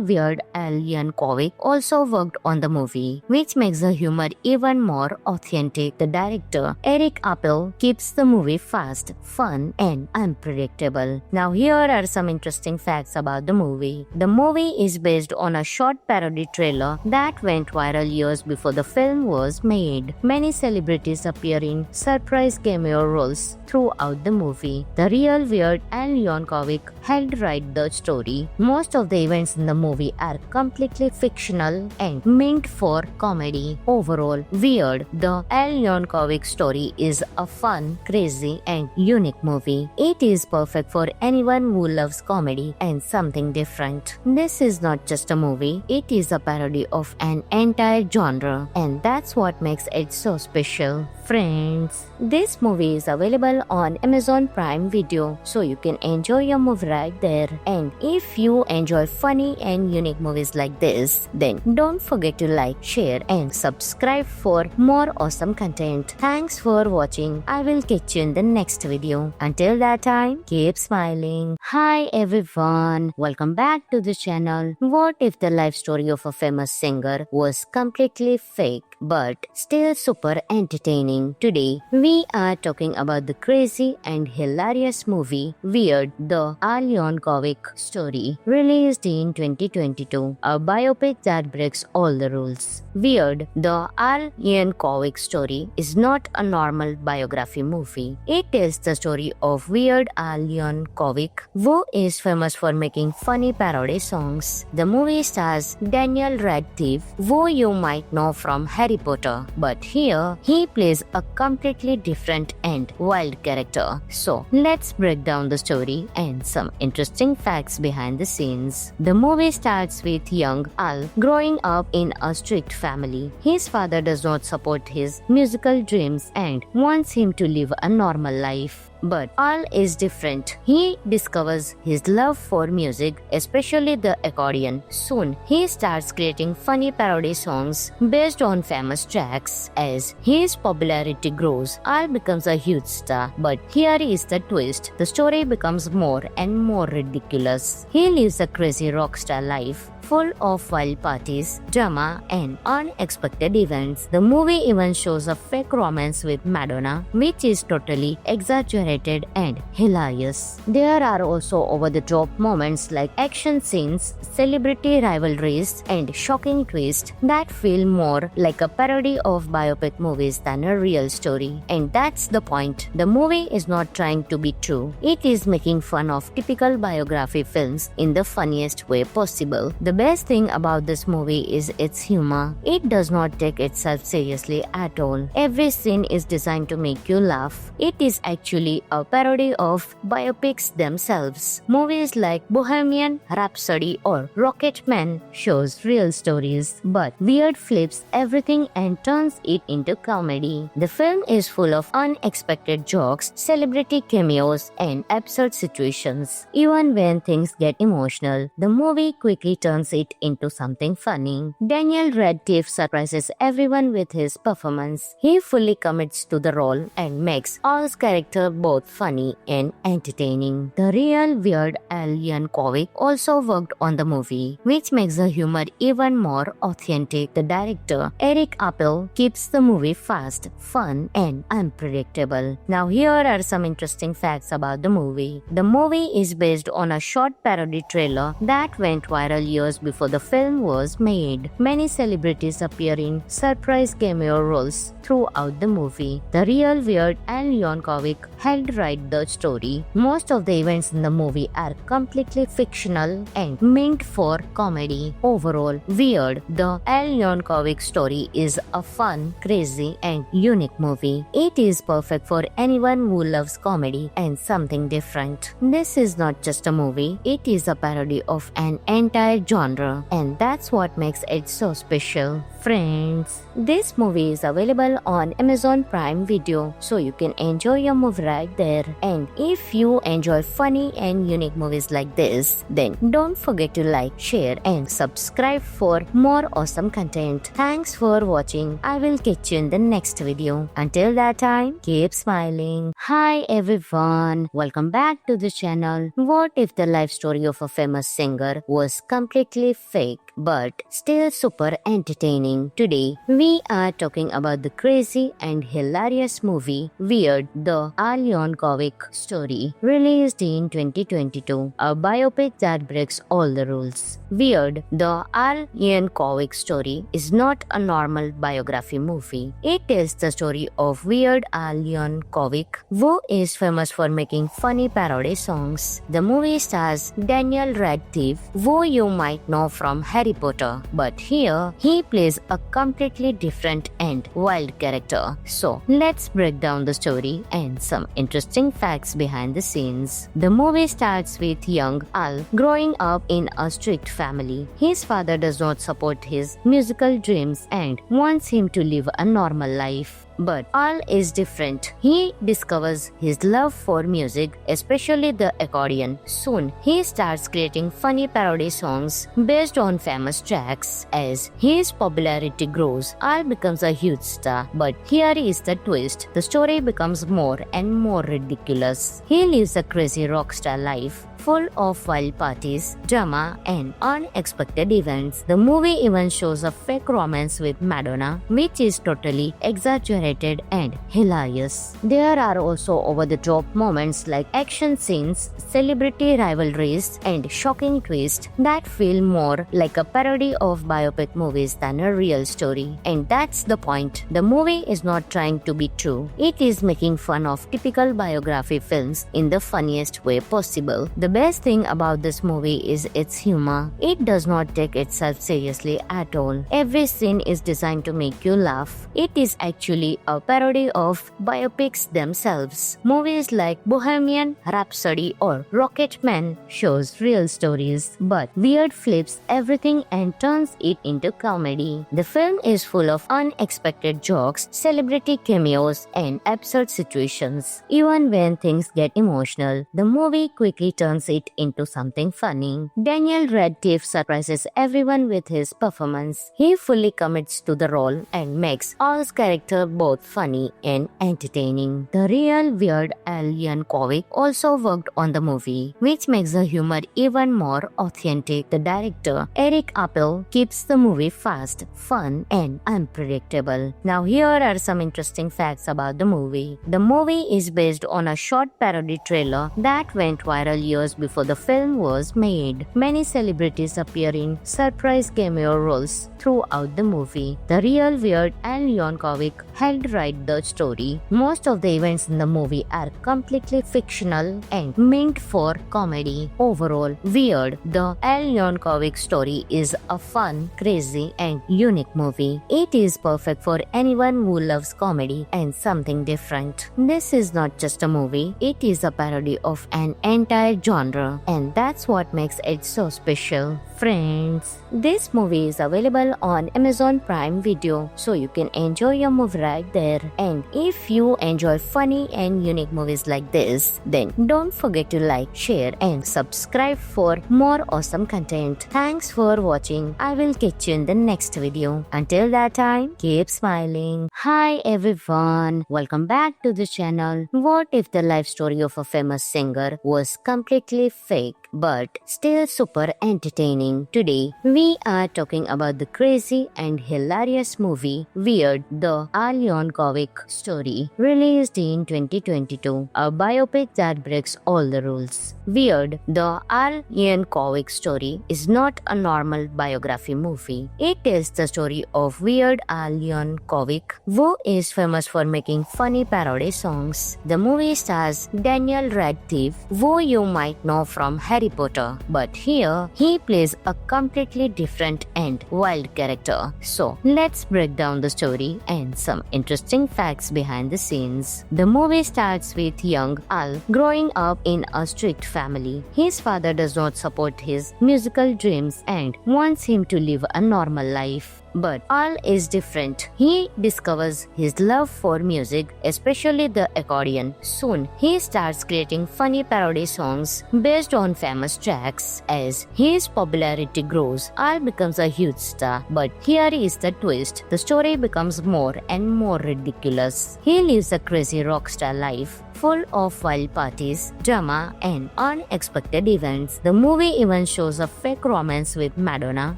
Weird Al Yankovic also worked on the movie, which makes the humor even more authentic. The director, Eric Appel, keeps the movie fast, fun, and unpredictable. Now here are some interesting facts about the movie. The movie is based on a short parody trailer that went viral years before the film was made. Many celebrities appear in surprise cameo roles throughout the movie. The real Weird Al Yankovic helped write the story. Most of the events in the movie are completely fictional and meant for comedy. Overall, Weird, the Al Yankovic story is a fun, crazy, and unique movie. It is perfect for anyone who loves comedy and something different. This is not just a movie, it is a parody of an entire genre. genre, and that's what makes it so special. Friends, this movie is available on Amazon Prime Video, so you can enjoy your movie right there. And if you enjoy funny and unique movies like this, then don't forget to like, share, and subscribe for more awesome content. Thanks for watching. I will catch you in the next video. Until that time, keep smiling. Hi everyone, welcome back to the channel. What if the life story of a famous singer was completely fake but still super entertaining? Today, we are talking about the crazy and hilarious movie Weird, the Al Yankovic story, released in 2022, a biopic that breaks all the rules. Weird, the Al Yankovic story is not a normal biography movie. It tells the story of Weird Al Yankovic, who is famous for making funny parody songs. The movie stars Daniel Radcliffe, who you might know from Harry Potter, but here he plays a completely different and wild character. So let's break down the story and some interesting facts behind the scenes. The movie starts with young Al growing up in a strict family. His father does not support his musical dreams and wants him to live a normal life. But Al is different. He discovers his love for music, especially the accordion. Soon, he starts creating funny parody songs based on famous tracks. As his popularity grows, Al becomes a huge star. But here is the twist. The story becomes more and more ridiculous. He lives a crazy rock star life, full of wild parties, drama, and unexpected events. The movie even shows a fake romance with Madonna, which is totally exaggerated and hilarious. There are also over-the-top moments like action scenes, celebrity rivalries, and shocking twists that feel more like a parody of biopic movies than a real story. And that's the point. The movie is not trying to be true. It is making fun of typical biography films in the funniest way possible. The best thing about this movie is its humor. It does not take itself seriously at all. Every scene is designed to make you laugh. It is actually a parody of biopics themselves. Movies like Bohemian Rhapsody or Rocketman shows real stories, but Weird flips everything and turns it into comedy. The film is full of unexpected jokes, celebrity cameos, and absurd situations. Even when things get emotional, the movie quickly turns it into something funny. Daniel Radcliffe surprises everyone with his performance. He fully commits to the role and makes Al's character both funny and entertaining. The real Weird Al Yankovic also worked on the movie, which makes the humor even more authentic. The director, Eric Appel, keeps the movie fast, fun, and unpredictable. Now here are some interesting facts about the movie. The movie is based on a short parody trailer that went viral years before the film was made. Many celebrities appear in surprise cameo roles throughout the movie. The real Weird Al Yankovic helped write the story. Most of the events in the movie are completely fictional and meant for comedy. Overall, Weird, the Al Yankovic story is a fun, crazy, and unique movie. It is perfect for anyone who loves comedy and something different. This is not just a movie, it is a parody of an entire genre, and that's what makes it so special. Friends, this movie is available on Amazon Prime Video, so you can enjoy your movie right there. And if you enjoy funny and unique movies like this, then don't forget to like, share, and subscribe for more awesome content. Thanks for watching. I will catch you in the next video. Until that time, keep smiling. Hi everyone, welcome back to the channel. What if the life story of a famous singer was completely fake but still super entertaining? Today, we are talking about the crazy and hilarious movie Weird, the Al Yankovic story, released in 2022, a biopic that breaks all the rules. Weird, the Al Yankovic story is not a normal biography movie. It tells the story of Weird Al Yankovic, who is famous for making funny parody songs. The movie stars Daniel Radcliffe, who you might know from Harry Harry Potter, but here he plays a completely different and wild character. So let's break down the story and some interesting facts behind the scenes. The movie starts with young Al growing up in a strict family. His father does not support his musical dreams and wants him to live a normal life. But Al is different. He discovers his love for music, especially the accordion. Soon, he starts creating funny parody songs based on famous tracks. As his popularity grows, Al becomes a huge star. But here is the twist. The story becomes more and more ridiculous. He lives a crazy rock star life, full of wild parties, drama, and unexpected events. The movie even shows a fake romance with Madonna, which is totally exaggerated and hilarious. There are also over-the-top moments like action scenes, celebrity rivalries, and shocking twists that feel more like a parody of biopic movies than a real story. And that's the point. The movie is not trying to be true. It is making fun of typical biography films in the funniest way possible. The best thing about this movie is its humor. It does not take itself seriously at all. Every scene is designed to make you laugh. It is actually a parody of biopics themselves. Movies like Bohemian Rhapsody or Rocketman shows real stories, but Weird flips everything and turns it into comedy. The film is full of unexpected jokes, celebrity cameos, and absurd situations. Even when things get emotional, the movie quickly turns it into something funny. Daniel Radcliffe surprises everyone with his performance. He fully commits to the role and makes Al's character both funny and entertaining. The real Weird Al Yankovic also worked on the movie, which makes the humor even more authentic. The director, Eric Appel, keeps the movie fast, fun, and unpredictable. Now here are some interesting facts about the movie. The movie is based on a short parody trailer that went viral years before the film was made. Many celebrities appear in surprise cameo roles throughout the movie. The real Weird Al Yankovic helped write the story. Most of the events in the movie are completely fictional and meant for comedy. Overall, Weird, the Al Yankovic story is a fun, crazy, and unique movie. It is perfect for anyone who loves comedy and something different. This is not just a movie, it is a parody of an entire genre, and that's what makes it so special. Friends, this movie is available on Amazon Prime Video, so you can enjoy your movie right there. And if you enjoy funny and unique movies like this, then don't forget to like, share, and subscribe for more awesome content. Thanks for watching. I will catch you in the next video. Until that time, keep smiling. Hi everyone, welcome back to the channel. What if the life story of a famous singer was completely fake but still super entertaining? Today, we are talking about the crazy and hilarious movie Weird, the Al Yankovic story, released in 2022, a biopic that breaks all the rules. Weird, the Al Yankovic story is not a normal biography movie. It tells the story of Weird Al Yankovic, who is famous for making funny parody songs. The movie stars Daniel Radcliffe, who you might know from Harry Potter, but here he plays a completely different and wild character. So let's break down the story and some interesting facts behind the scenes. The movie starts with young Al growing up in a strict family. His father does not support his musical dreams and wants him to live a normal life. But Al is different. He discovers his love for music, especially the accordion. Soon, he starts creating funny parody songs based on famous tracks. As his popularity grows, Al becomes a huge star. But here is the twist. The story becomes more and more ridiculous. He lives a crazy rock star life, full of wild parties, drama, and unexpected events. The movie even shows a fake romance with Madonna,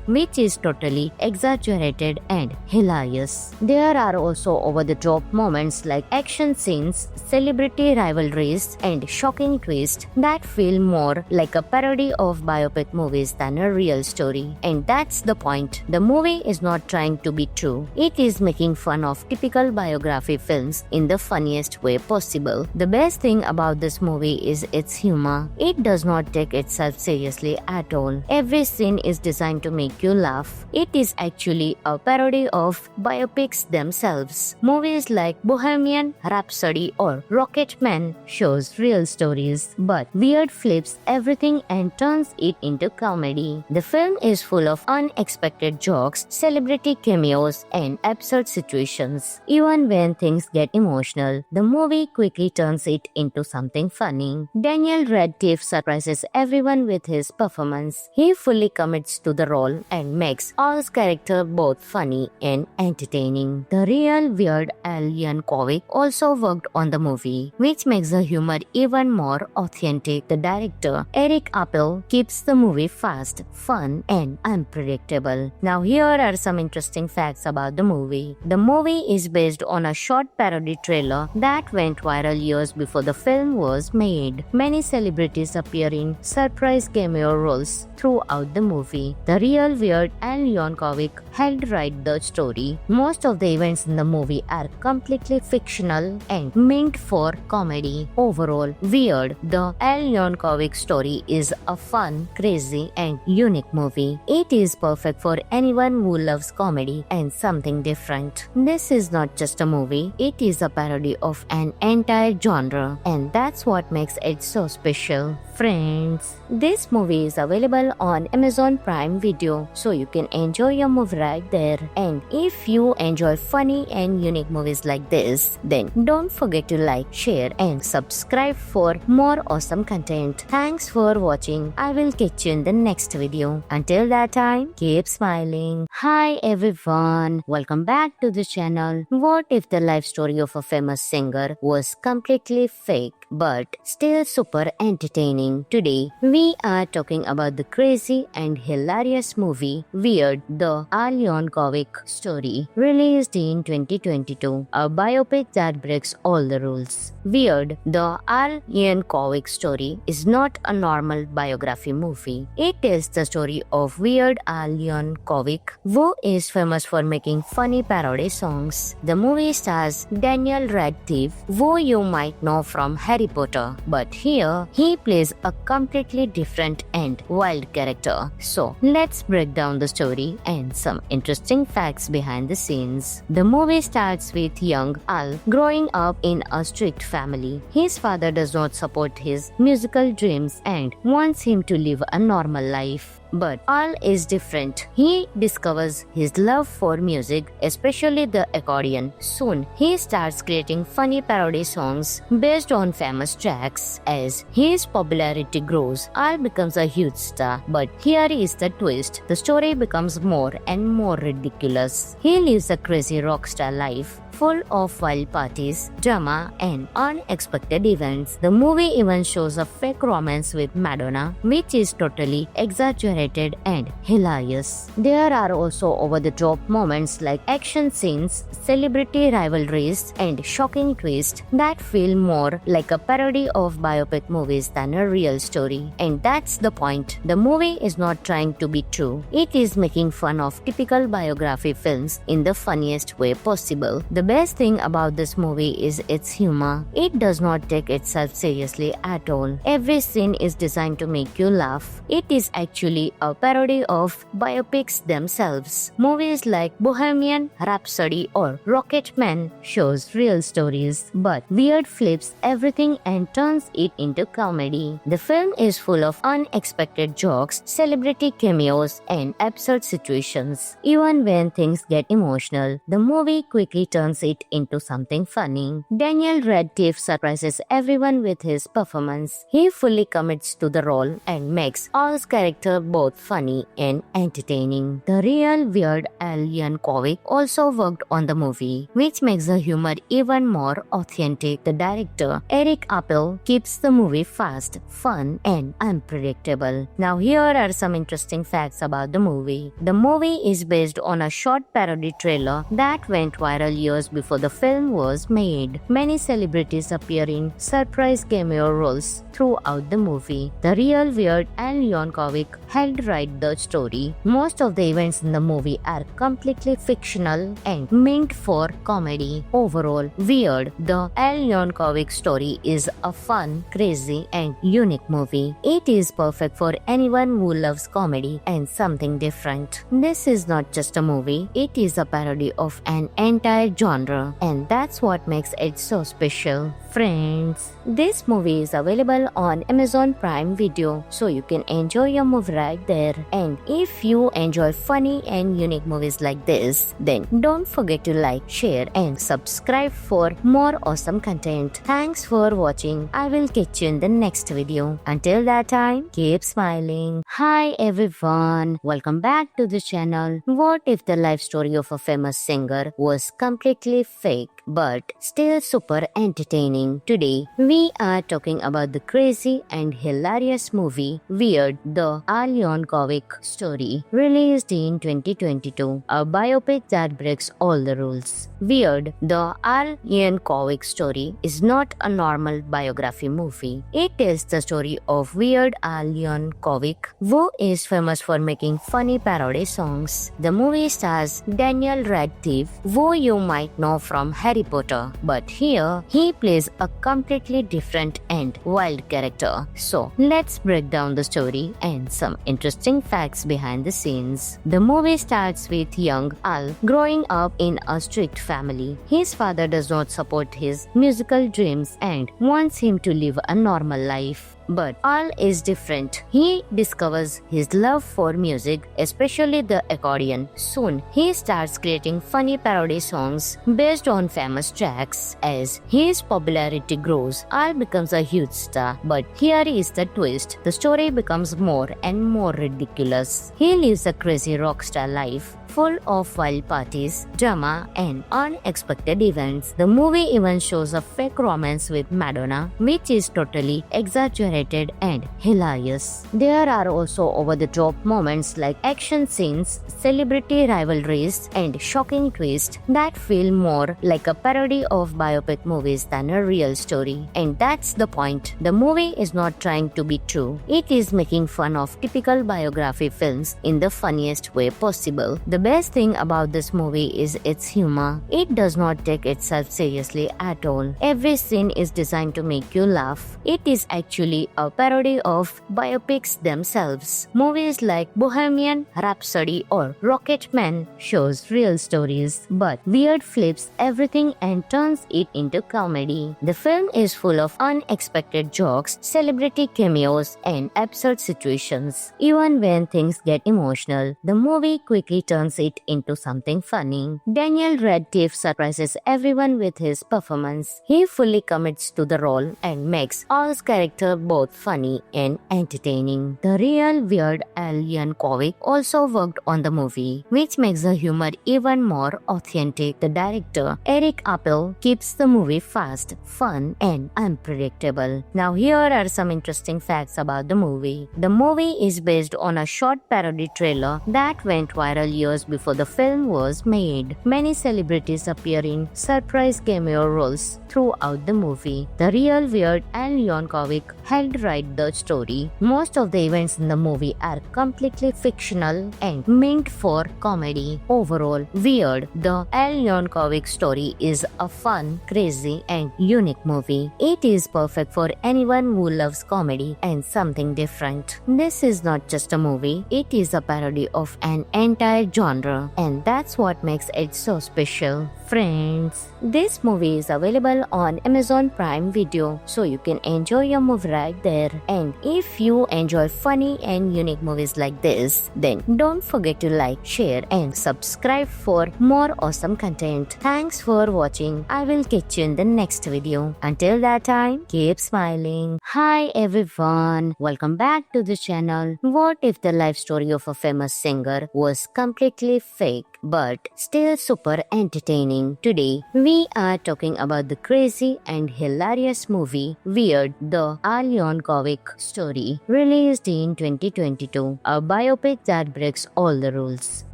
which is totally exaggerated and hilarious. There are also over-the-top moments like action scenes, celebrity rivalries, and shocking twists that feel more like a parody of biopic movies than a real story. And that's the point. The movie is not trying to be true. It is making fun of typical biography films in the funniest way possible. The best thing about this movie is its humor. It does not take itself seriously at all. Every scene is designed to make you laugh. It is actually a parody of biopics themselves. Movies like Bohemian Rhapsody or Rocketman shows real stories, but Weird flips everything and turns it into comedy. The film is full of unexpected jokes, celebrity cameos, and absurd situations. Even when things get emotional, the movie quickly turns it into something funny. Daniel Radcliffe surprises everyone with his performance. He fully commits to the role and makes Al's character both funny and entertaining. The real Weird Al Yankovic also worked on the movie, which makes the humor even more authentic. The director, Eric Appel, keeps the movie fast, fun, and unpredictable. Now here are some interesting facts about the movie. The movie is based on a short parody trailer that went viral years before the film was made. Many celebrities appear in surprise cameo roles throughout the movie. The real Weird Al Yankovic helped write the story. Most of the events in the movie are completely fictional and meant for comedy. Overall, Weird, the Al Yankovic story is a fun, crazy, and unique movie. It is perfect for anyone who loves comedy and something different. This is not just a movie, it is a parody of an entire genre, and that's what makes it so special. Friends, this movie is available on Amazon Prime Video, so you can enjoy your movie right there. And if you enjoy funny and unique movies like this, then don't forget to like, share, and subscribe for more awesome content. Thanks for watching. I will catch you in the next video. Until that time, keep smiling. Hi everyone, welcome back to the channel. What if the life story of a famous singer was completely fake but still super entertaining? Today, we are talking about the crazy and hilarious movie Weird, the Al Yankovic story, released in 2022, a biopic that breaks all the rules. Weird, the Al Yankovic story is not a normal biography movie. It tells the story of Weird Al Yankovic, who is famous for making funny parody songs. The movie stars Daniel Radcliffe, who you might know from Harry Potter, but here he plays a completely different and wild character. So let's break down the story and some interesting facts behind the scenes. The movie starts with young Al growing up in a strict family. His father does not support his musical dreams and wants him to live a normal life. But Al is different. He discovers his love for music, especially the accordion. Soon, he starts creating funny parody songs based on famous tracks. As his popularity grows, Al becomes a huge star. But here is the twist. The story becomes more and more ridiculous. He lives a crazy rock star life, full of wild parties, drama, and unexpected events. The movie even shows a fake romance with Madonna, which is totally exaggerated and hilarious. There are also over-the-top moments like action scenes, celebrity rivalries, and shocking twists that feel more like a parody of biopic movies than a real story. And that's the point. The movie is not trying to be true. It is making fun of typical biography films in the funniest way possible. The best thing about this movie is its humor. It does not take itself seriously at all. Every scene is designed to make you laugh. It is actually a parody of biopics themselves. Movies like Bohemian Rhapsody or Rocketman shows real stories, but Weird flips everything and turns it into comedy. The film is full of unexpected jokes, celebrity cameos, and absurd situations. Even when things get emotional, the movie quickly turns it into something funny. Daniel Radcliffe surprises everyone with his performance. He fully commits to the role and makes Al's character both funny and entertaining. The real Weird Al Yankovic also worked on the movie, which makes the humor even more authentic. The director, Eric Appel, keeps the movie fast, fun, and unpredictable. Now here are some interesting facts about the movie. The movie is based on a short parody trailer that went viral years before the film was made. Many celebrities appear in surprise cameo roles throughout the movie. The real Weird Al Yankovic helped write the story. Most of the events in the movie are completely fictional and meant for comedy. Overall, Weird, the Al Yankovic story is a fun, crazy, and unique movie. It is perfect for anyone who loves comedy and something different. This is not just a movie, it is a parody of an entire genre, and that's what makes it so special. Friends, this movie is available on Amazon Prime Video, so you can enjoy your movie right there. And if you enjoy funny and unique movies like this, then don't forget to like, share, and subscribe for more awesome content. Thanks for watching. I will catch you in the next video. Until that time, keep smiling. Hi everyone, welcome back to the channel. What if the life story of a famous singer was completely fake but still super entertaining? Today, we are talking about the crazy and hilarious movie Weird, the Al Yankovic story, released in 2022, a biopic that breaks all the rules. Weird, the Al Yankovic story is not a normal biography movie. It tells the story of Weird Al Yankovic, who is famous for making funny parody songs. The movie stars Daniel Radcliffe, who you might know from Harry Potter, but here he plays a completely different and wild character. So let's break down the story and some interesting facts behind the scenes. The movie starts with young Al growing up in a strict family. His father does not support his musical dreams and wants him to live a normal life. But Al is different. He discovers his love for music, especially the accordion. Soon, he starts creating funny parody songs based on famous tracks. As his popularity grows, Al becomes a huge star. But here is the twist. The story becomes more and more ridiculous. He lives a crazy rock star life, full of wild parties, drama, and unexpected events. The movie even shows a fake romance with Madonna, which is totally exaggerated and hilarious. There are also over-the-top moments like action scenes, celebrity rivalries, and shocking twists that feel more like a parody of biopic movies than a real story. And that's the point. The movie is not trying to be true. It is making fun of typical biography films in the funniest way possible. The best thing about this movie is its humor. It does not take itself seriously at all. Every scene is designed to make you laugh. It is actually a parody of biopics themselves. Movies like Bohemian Rhapsody or Rocketman shows real stories, but Weird flips everything and turns it into comedy. The film is full of unexpected jokes, celebrity cameos, and absurd situations. Even when things get emotional, the movie quickly turns it into something funny. Daniel Radcliffe surprises everyone with his performance. He fully commits to the role and makes Al's character both funny and entertaining. The real Weird Al Yankovic also worked on the movie, which makes the humor even more authentic. The director, Eric Appel, keeps the movie fast, fun, and unpredictable. Now here are some interesting facts about the movie. The movie is based on a short parody trailer that went viral years before the film was made. Many celebrities appear in surprise cameo roles throughout the movie. The real Weird Al Yankovic helped write the story. Most of the events in the movie are completely fictional and meant for comedy. Overall, Weird, the Al Yankovic story is a fun, crazy, and unique movie. It is perfect for anyone who loves comedy and something different. This is not just a movie, it is a parody of an entire genre, and that's what makes it so special. Friends, this movie is available on Amazon Prime Video, so you can enjoy your movie right there. And if you enjoy funny and unique movies like this, then don't forget to like, share, and subscribe for more awesome content. Thanks for watching. I will catch you in the next video. Until that time, keep smiling. Hi everyone, welcome back to the channel. What if the life story of a famous singer was completely fake but still super entertaining. Today, we are talking about the crazy and hilarious movie Weird, the Al Yankovic story, released in 2022, a biopic that breaks all the rules.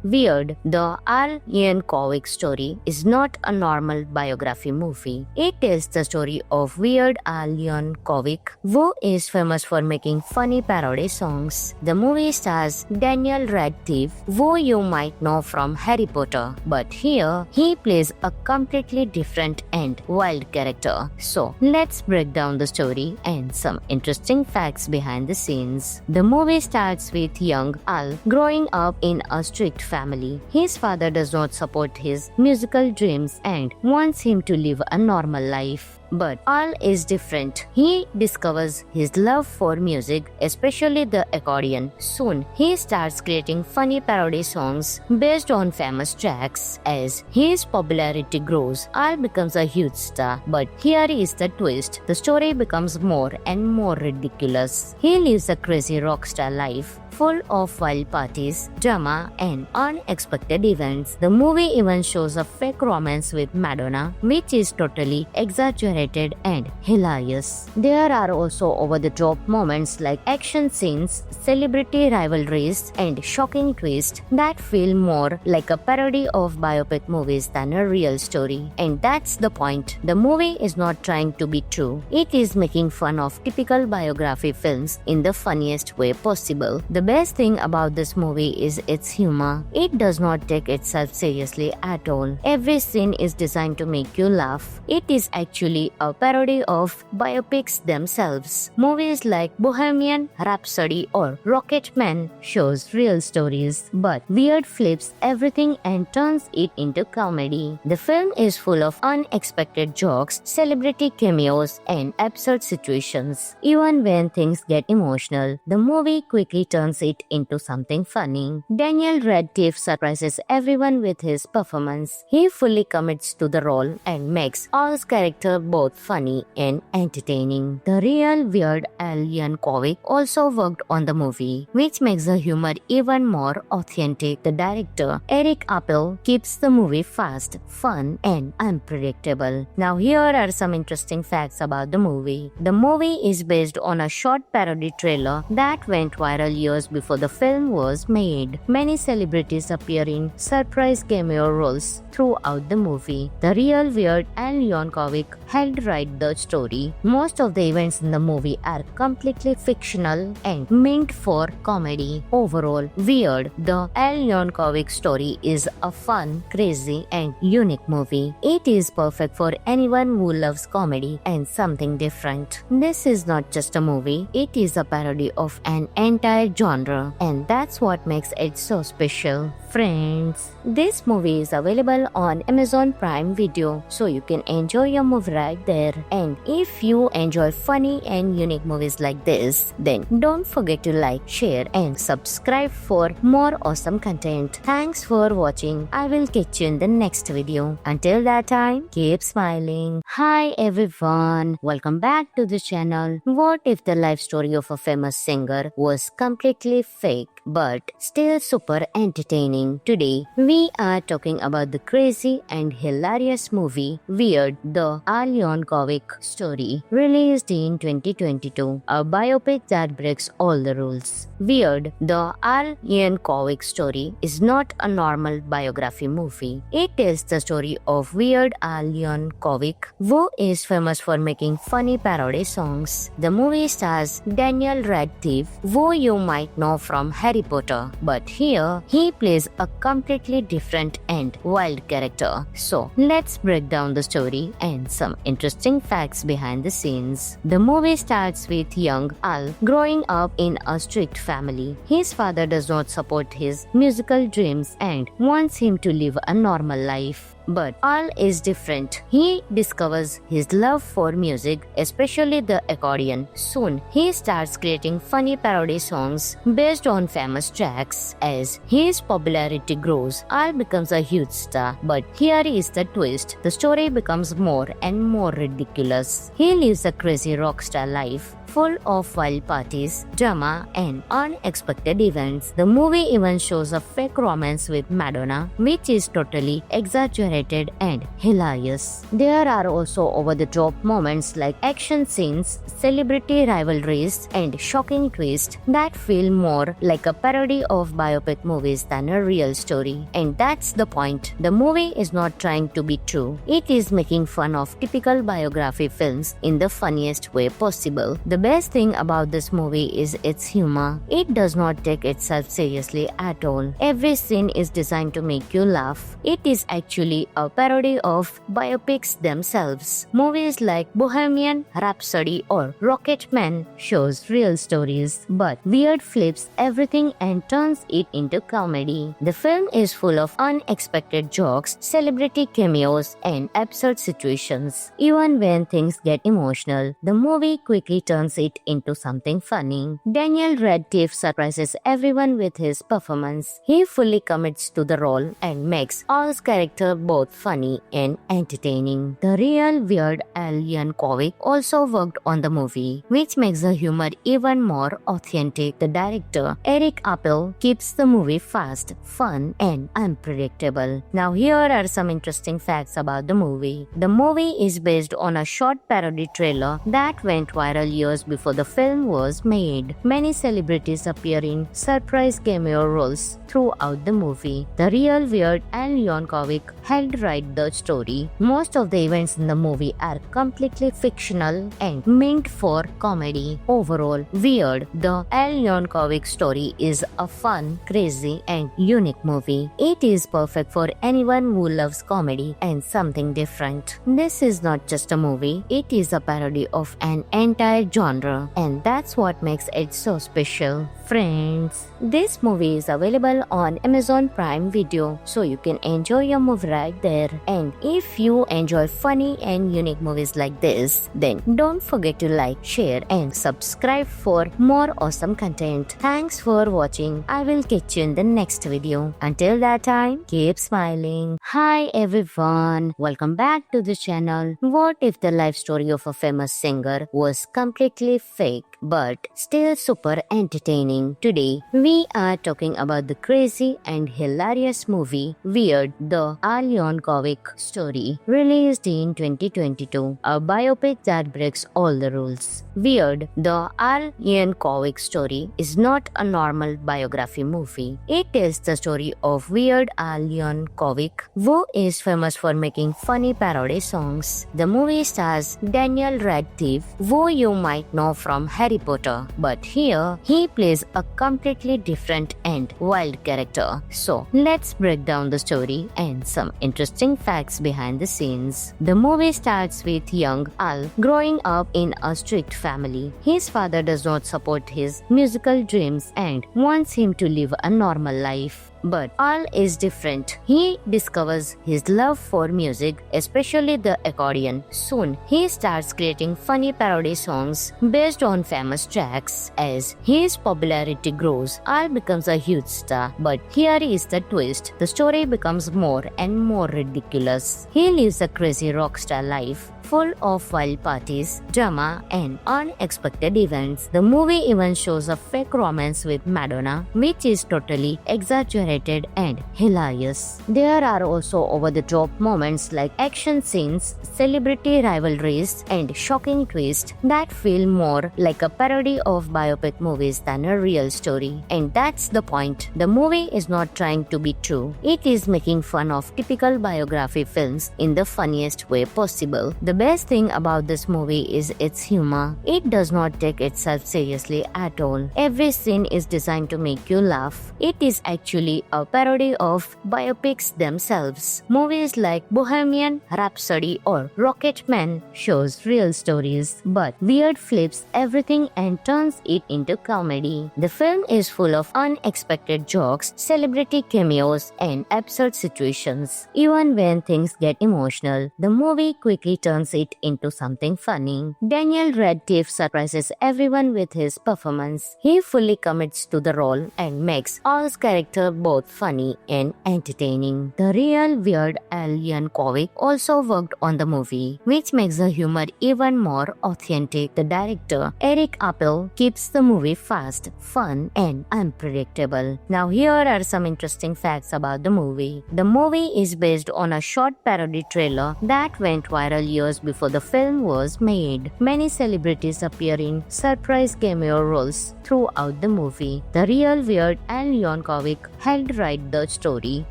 Weird, the Al Yankovic story is not a normal biography movie. It tells the story of Weird Al Yankovic, who is famous for making funny parody songs. The movie stars Daniel Radcliffe, who you might know from Harry Potter, but here he plays a completely different and wild character. So let's break down the story and some interesting facts behind the scenes. The movie starts with young Al growing up in a strict family. His father does not support his musical dreams and wants him to live a normal life. But Al is different. He discovers his love for music, especially the accordion. Soon, he starts creating funny parody songs based on famous tracks. As his popularity grows, Al becomes a huge star. But here is the twist. The story becomes more and more ridiculous. He lives a crazy rock star life, full of wild parties, drama, and unexpected events. The movie even shows a fake romance with Madonna, which is totally exaggerated and hilarious. There are also over-the-top moments like action scenes, celebrity rivalries, and shocking twists that feel more like a parody of biopic movies than a real story. And that's the point. The movie is not trying to be true. It is making fun of typical biography films in the funniest way possible. The best thing about this movie is its humor. It does not take itself seriously at all. Every scene is designed to make you laugh. It is actually a parody of biopics themselves. Movies like Bohemian Rhapsody or Rocketman shows real stories, but Weird flips everything and turns it into comedy. The film is full of unexpected jokes, celebrity cameos, and absurd situations. Even when things get emotional, the movie quickly turns it into something funny. Daniel Radcliffe surprises everyone with his performance. He fully commits to the role and makes Al's character both funny and entertaining. The real Weird Al Yankovic also worked on the movie, which makes the humor even more authentic. The director, Eric Appel, keeps the movie fast, fun, and unpredictable. Now here are some interesting facts about the movie. The movie is based on a short parody trailer that went viral years before the film was made. Many celebrities appear in surprise cameo roles throughout the movie. The real Weird Al Yankovic helped write the story. Most of the events in the movie are completely fictional and meant for comedy. Overall, Weird, the Al Yankovic story is a fun, crazy, and unique movie. It is perfect for anyone who loves comedy and something different. This is not just a movie, it is a parody of an entire genre, and that's what makes it so special. Friends, this movie is available on Amazon Prime Video, so you can enjoy your movie right there. And if you enjoy funny and unique movies like this, then don't forget to like, share, and subscribe for more awesome content. Thanks for watching. I will catch you in the next video. Until that time, keep smiling. Hi everyone, welcome back to the channel. What if the life story of a famous singer was completely fake but still super entertaining? Today, we are talking about the crazy and hilarious movie Weird, the Al Yankovic story, released in 2022, a biopic that breaks all the rules. Weird, the Al Yankovic story is not a normal biography movie. It tells the story of Weird Al Yankovic, who is famous for making funny parody songs. The movie stars Daniel Radcliffe, who you might know from Harry Potter, but here he plays a completely different and wild character. So let's break down the story and some interesting facts behind the scenes. The movie starts with young Al growing up in a strict family. His father does not support his musical dreams and wants him to live a normal life. But Al is different. He discovers his love for music, especially the accordion. Soon, he starts creating funny parody songs based on famous tracks. As his popularity grows, Al becomes a huge star. But here is the twist. The story becomes more and more ridiculous. He lives a crazy rock star life, full of wild parties, drama, and unexpected events. The movie even shows a fake romance with Madonna, which is totally exaggerated and hilarious. There are also over-the-top moments like action scenes, celebrity rivalries, and shocking twists that feel more like a parody of biopic movies than a real story. And that's the point. The movie is not trying to be true. It is making fun of typical biography films in the funniest way possible. The best thing about this movie is its humor. It does not take itself seriously at all. Every scene is designed to make you laugh. It is actually a parody of biopics themselves. Movies like Bohemian Rhapsody or Rocketman shows real stories, but weird flips everything and turns it into comedy. The film is full of unexpected jokes, celebrity cameos, and absurd situations. Even when things get emotional, the movie quickly turns it into something funny. Daniel Radcliffe surprises everyone with his performance. He fully commits to the role and makes Al's character both funny and entertaining. The real weird Al Yankovic also worked on the movie, which makes the humor even more authentic. The director, Eric Appel, keeps the movie fast, fun, and unpredictable. Now here are some interesting facts about the movie. The movie is based on a short parody trailer that went viral years before the film was made. Many celebrities appear in surprise cameo roles throughout the movie. The real weird Al Yankovic helped write the story. Most of the events in the movie are completely fictional and meant for comedy. Overall, Weird, the Al Yankovic story is a fun, crazy, and unique movie. It is perfect for anyone who loves comedy and something different. This is not just a movie, it is a parody of an entire genre, and that's what makes it so special. Friends, this movie is available on Amazon Prime Video, so you can enjoy your movie right there. And if you enjoy funny and unique movies like this, then don't forget to like, share, and subscribe for more awesome content. Thanks for watching. I will catch you in the next video. Until that time, keep smiling. Hi everyone, welcome back to the channel. What if the life story of a famous singer was completely fake but still super entertaining? Today, we are talking about the crazy and hilarious movie Weird, the Al Yankovic story, released in 2022, a biopic that breaks all the rules. Weird, the Al Yankovic story is not a normal biography movie. It tells the story of Weird Al Yankovic, who is famous for making funny parody songs. The movie stars Daniel Radcliffe, who you might know from Harry Potter, but here he plays a completely different and wild character. So let's break down the story and some interesting facts behind the scenes. The movie starts with young Al growing up in a strict family. His father does not support his musical dreams and wants him to live a normal life. But Al is different. He discovers his love for music, especially the accordion. Soon, he starts creating funny parody songs based on famous tracks. As his popularity grows, Al becomes a huge star. But here is the twist. The story becomes more and more ridiculous. He lives a crazy rock star life, full of wild parties, drama, and unexpected events. The movie even shows a fake romance with Madonna, which is totally exaggerated and hilarious. There are also over-the-top moments like action scenes, celebrity rivalries, and shocking twists that feel more like a parody of biopic movies than a real story. And that's the point. The movie is not trying to be true. It is making fun of typical biography films in the funniest way possible. The best thing about this movie is its humor. It does not take itself seriously at all. Every scene is designed to make you laugh. It is actually a parody of biopics themselves. Movies like Bohemian Rhapsody or Rocketman shows real stories, but weird flips everything and turns it into comedy. The film is full of unexpected jokes, celebrity cameos, and absurd situations. Even when things get emotional, the movie quickly turns turns it into something funny. Daniel Radcliffe surprises everyone with his performance. He fully commits to the role and makes Al's character both funny and entertaining. The real Weird Al Yankovic also worked on the movie, which makes the humor even more authentic. The director, Eric Appel, keeps the movie fast, fun, and unpredictable. Now here are some interesting facts about the movie. The movie is based on a short parody trailer that went viral years before the film was made. Many celebrities appear in surprise cameo roles throughout the movie. The real Weird Al Yankovic helped write the story.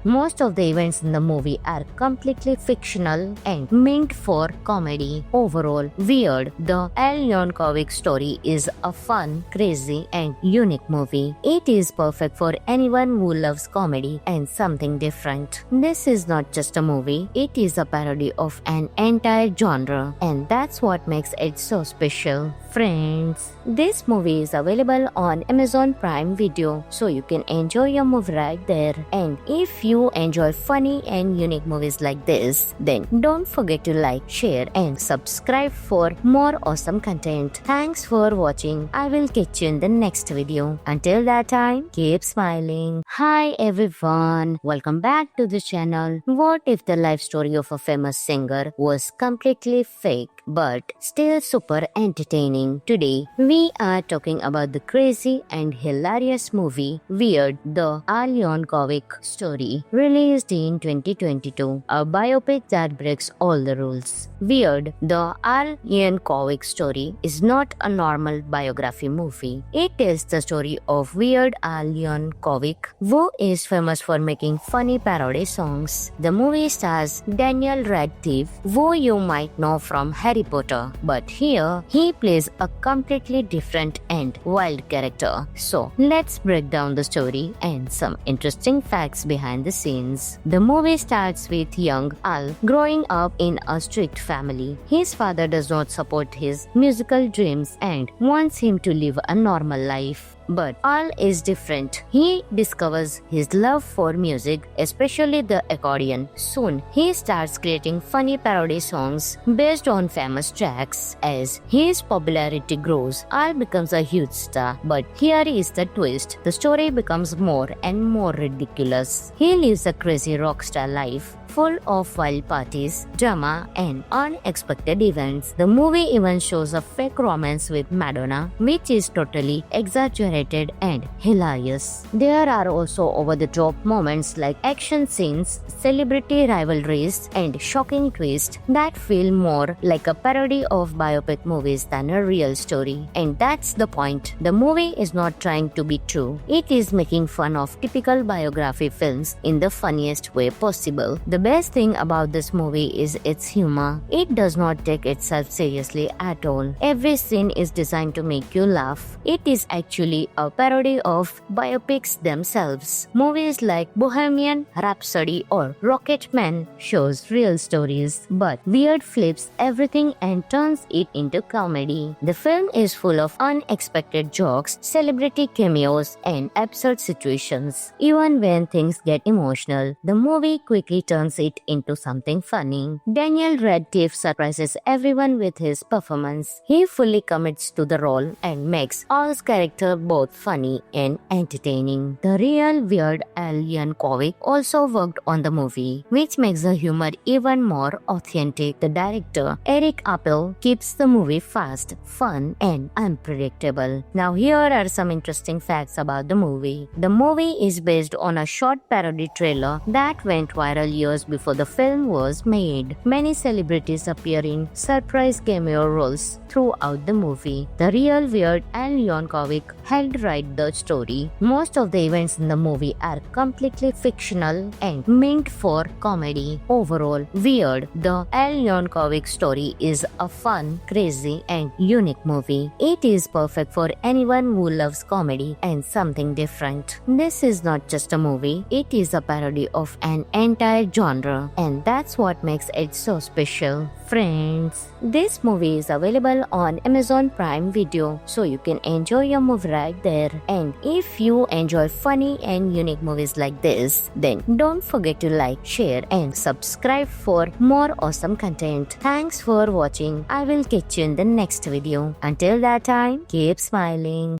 Most of the events in the movie are completely fictional and meant for comedy. Overall, Weird, the Al Yankovic story is a fun, crazy, and unique movie. It is perfect for anyone who loves comedy and something different. This is not just a movie, it is a parody of an entire genre, and that's what makes it so special. Friends, this movie is available on Amazon Prime Video, so you can enjoy your movie right there. And if you enjoy funny and unique movies like this, then don't forget to like, share, and subscribe for more awesome content. Thanks for watching. I will catch you in the next video. Until that time, keep smiling. Hi everyone, welcome back to the channel. What if the life story of a famous singer was completely fake but still super entertaining? Today, we are talking about the crazy and hilarious movie Weird, the Al Yankovic story, released in 2022, a biopic that breaks all the rules. Weird, the Al Yankovic story is not a normal biography movie. It tells the story of Weird Al Yankovic, who is famous for making funny parody songs. The movie stars Daniel Radcliffe, who you might know from Harry Potter, but here he plays a completely different and wild character. So let's break down the story and some interesting facts behind the scenes. The movie starts with young Al growing up in a strict family. His father does not support his musical dreams and wants him to live a normal life. But Al is different. He discovers his love for music, especially the accordion. Soon, he starts creating funny parody songs based on famous tracks. As his popularity grows, Al becomes a huge star. But here is the twist. The story becomes more and more ridiculous. He lives a crazy rock star life, full of wild parties, drama, and unexpected events. The movie even shows a fake romance with Madonna, which is totally exaggerated and hilarious. There are also over-the-top moments like action scenes, celebrity rivalries, and shocking twists that feel more like a parody of biopic movies than a real story. And that's the point. The movie is not trying to be true. It is making fun of typical biography films in the funniest way possible. The best thing about this movie is its humor. It does not take itself seriously at all. Every scene is designed to make you laugh. It is actually a parody of biopics themselves. Movies like Bohemian Rhapsody or Rocketman shows real stories, but Weird flips everything and turns it into comedy. The film is full of unexpected jokes, celebrity cameos, and absurd situations. Even when things get emotional, the movie quickly turns it into something funny. Daniel Radcliffe surprises everyone with his performance. He fully commits to the role and makes Al's character both funny and entertaining. The real Weird Al Yankovic also worked on the movie, which makes the humor even more authentic. The director, Eric Appel, keeps the movie fast, fun, and unpredictable. Now here are some interesting facts about the movie. The movie is based on a short parody trailer that went viral years before the film was made. Many celebrities appear in surprise cameo roles throughout the movie. The real Weird Al Yankovic helped write the story. Most of the events in the movie are completely fictional and meant for comedy. Overall, Weird, the Al Yankovic story is a fun, crazy, and unique movie. It is perfect for anyone who loves comedy and something different. This is not just a movie, it is a parody of an entire genre. genre, and that's what makes it so special. Friends, this movie is available on Amazon Prime Video, so you can enjoy your movie right there. And if you enjoy funny and unique movies like this, then don't forget to like, share and subscribe for more awesome content. Thanks for watching. I will catch you in the next video. Until that time, keep smiling.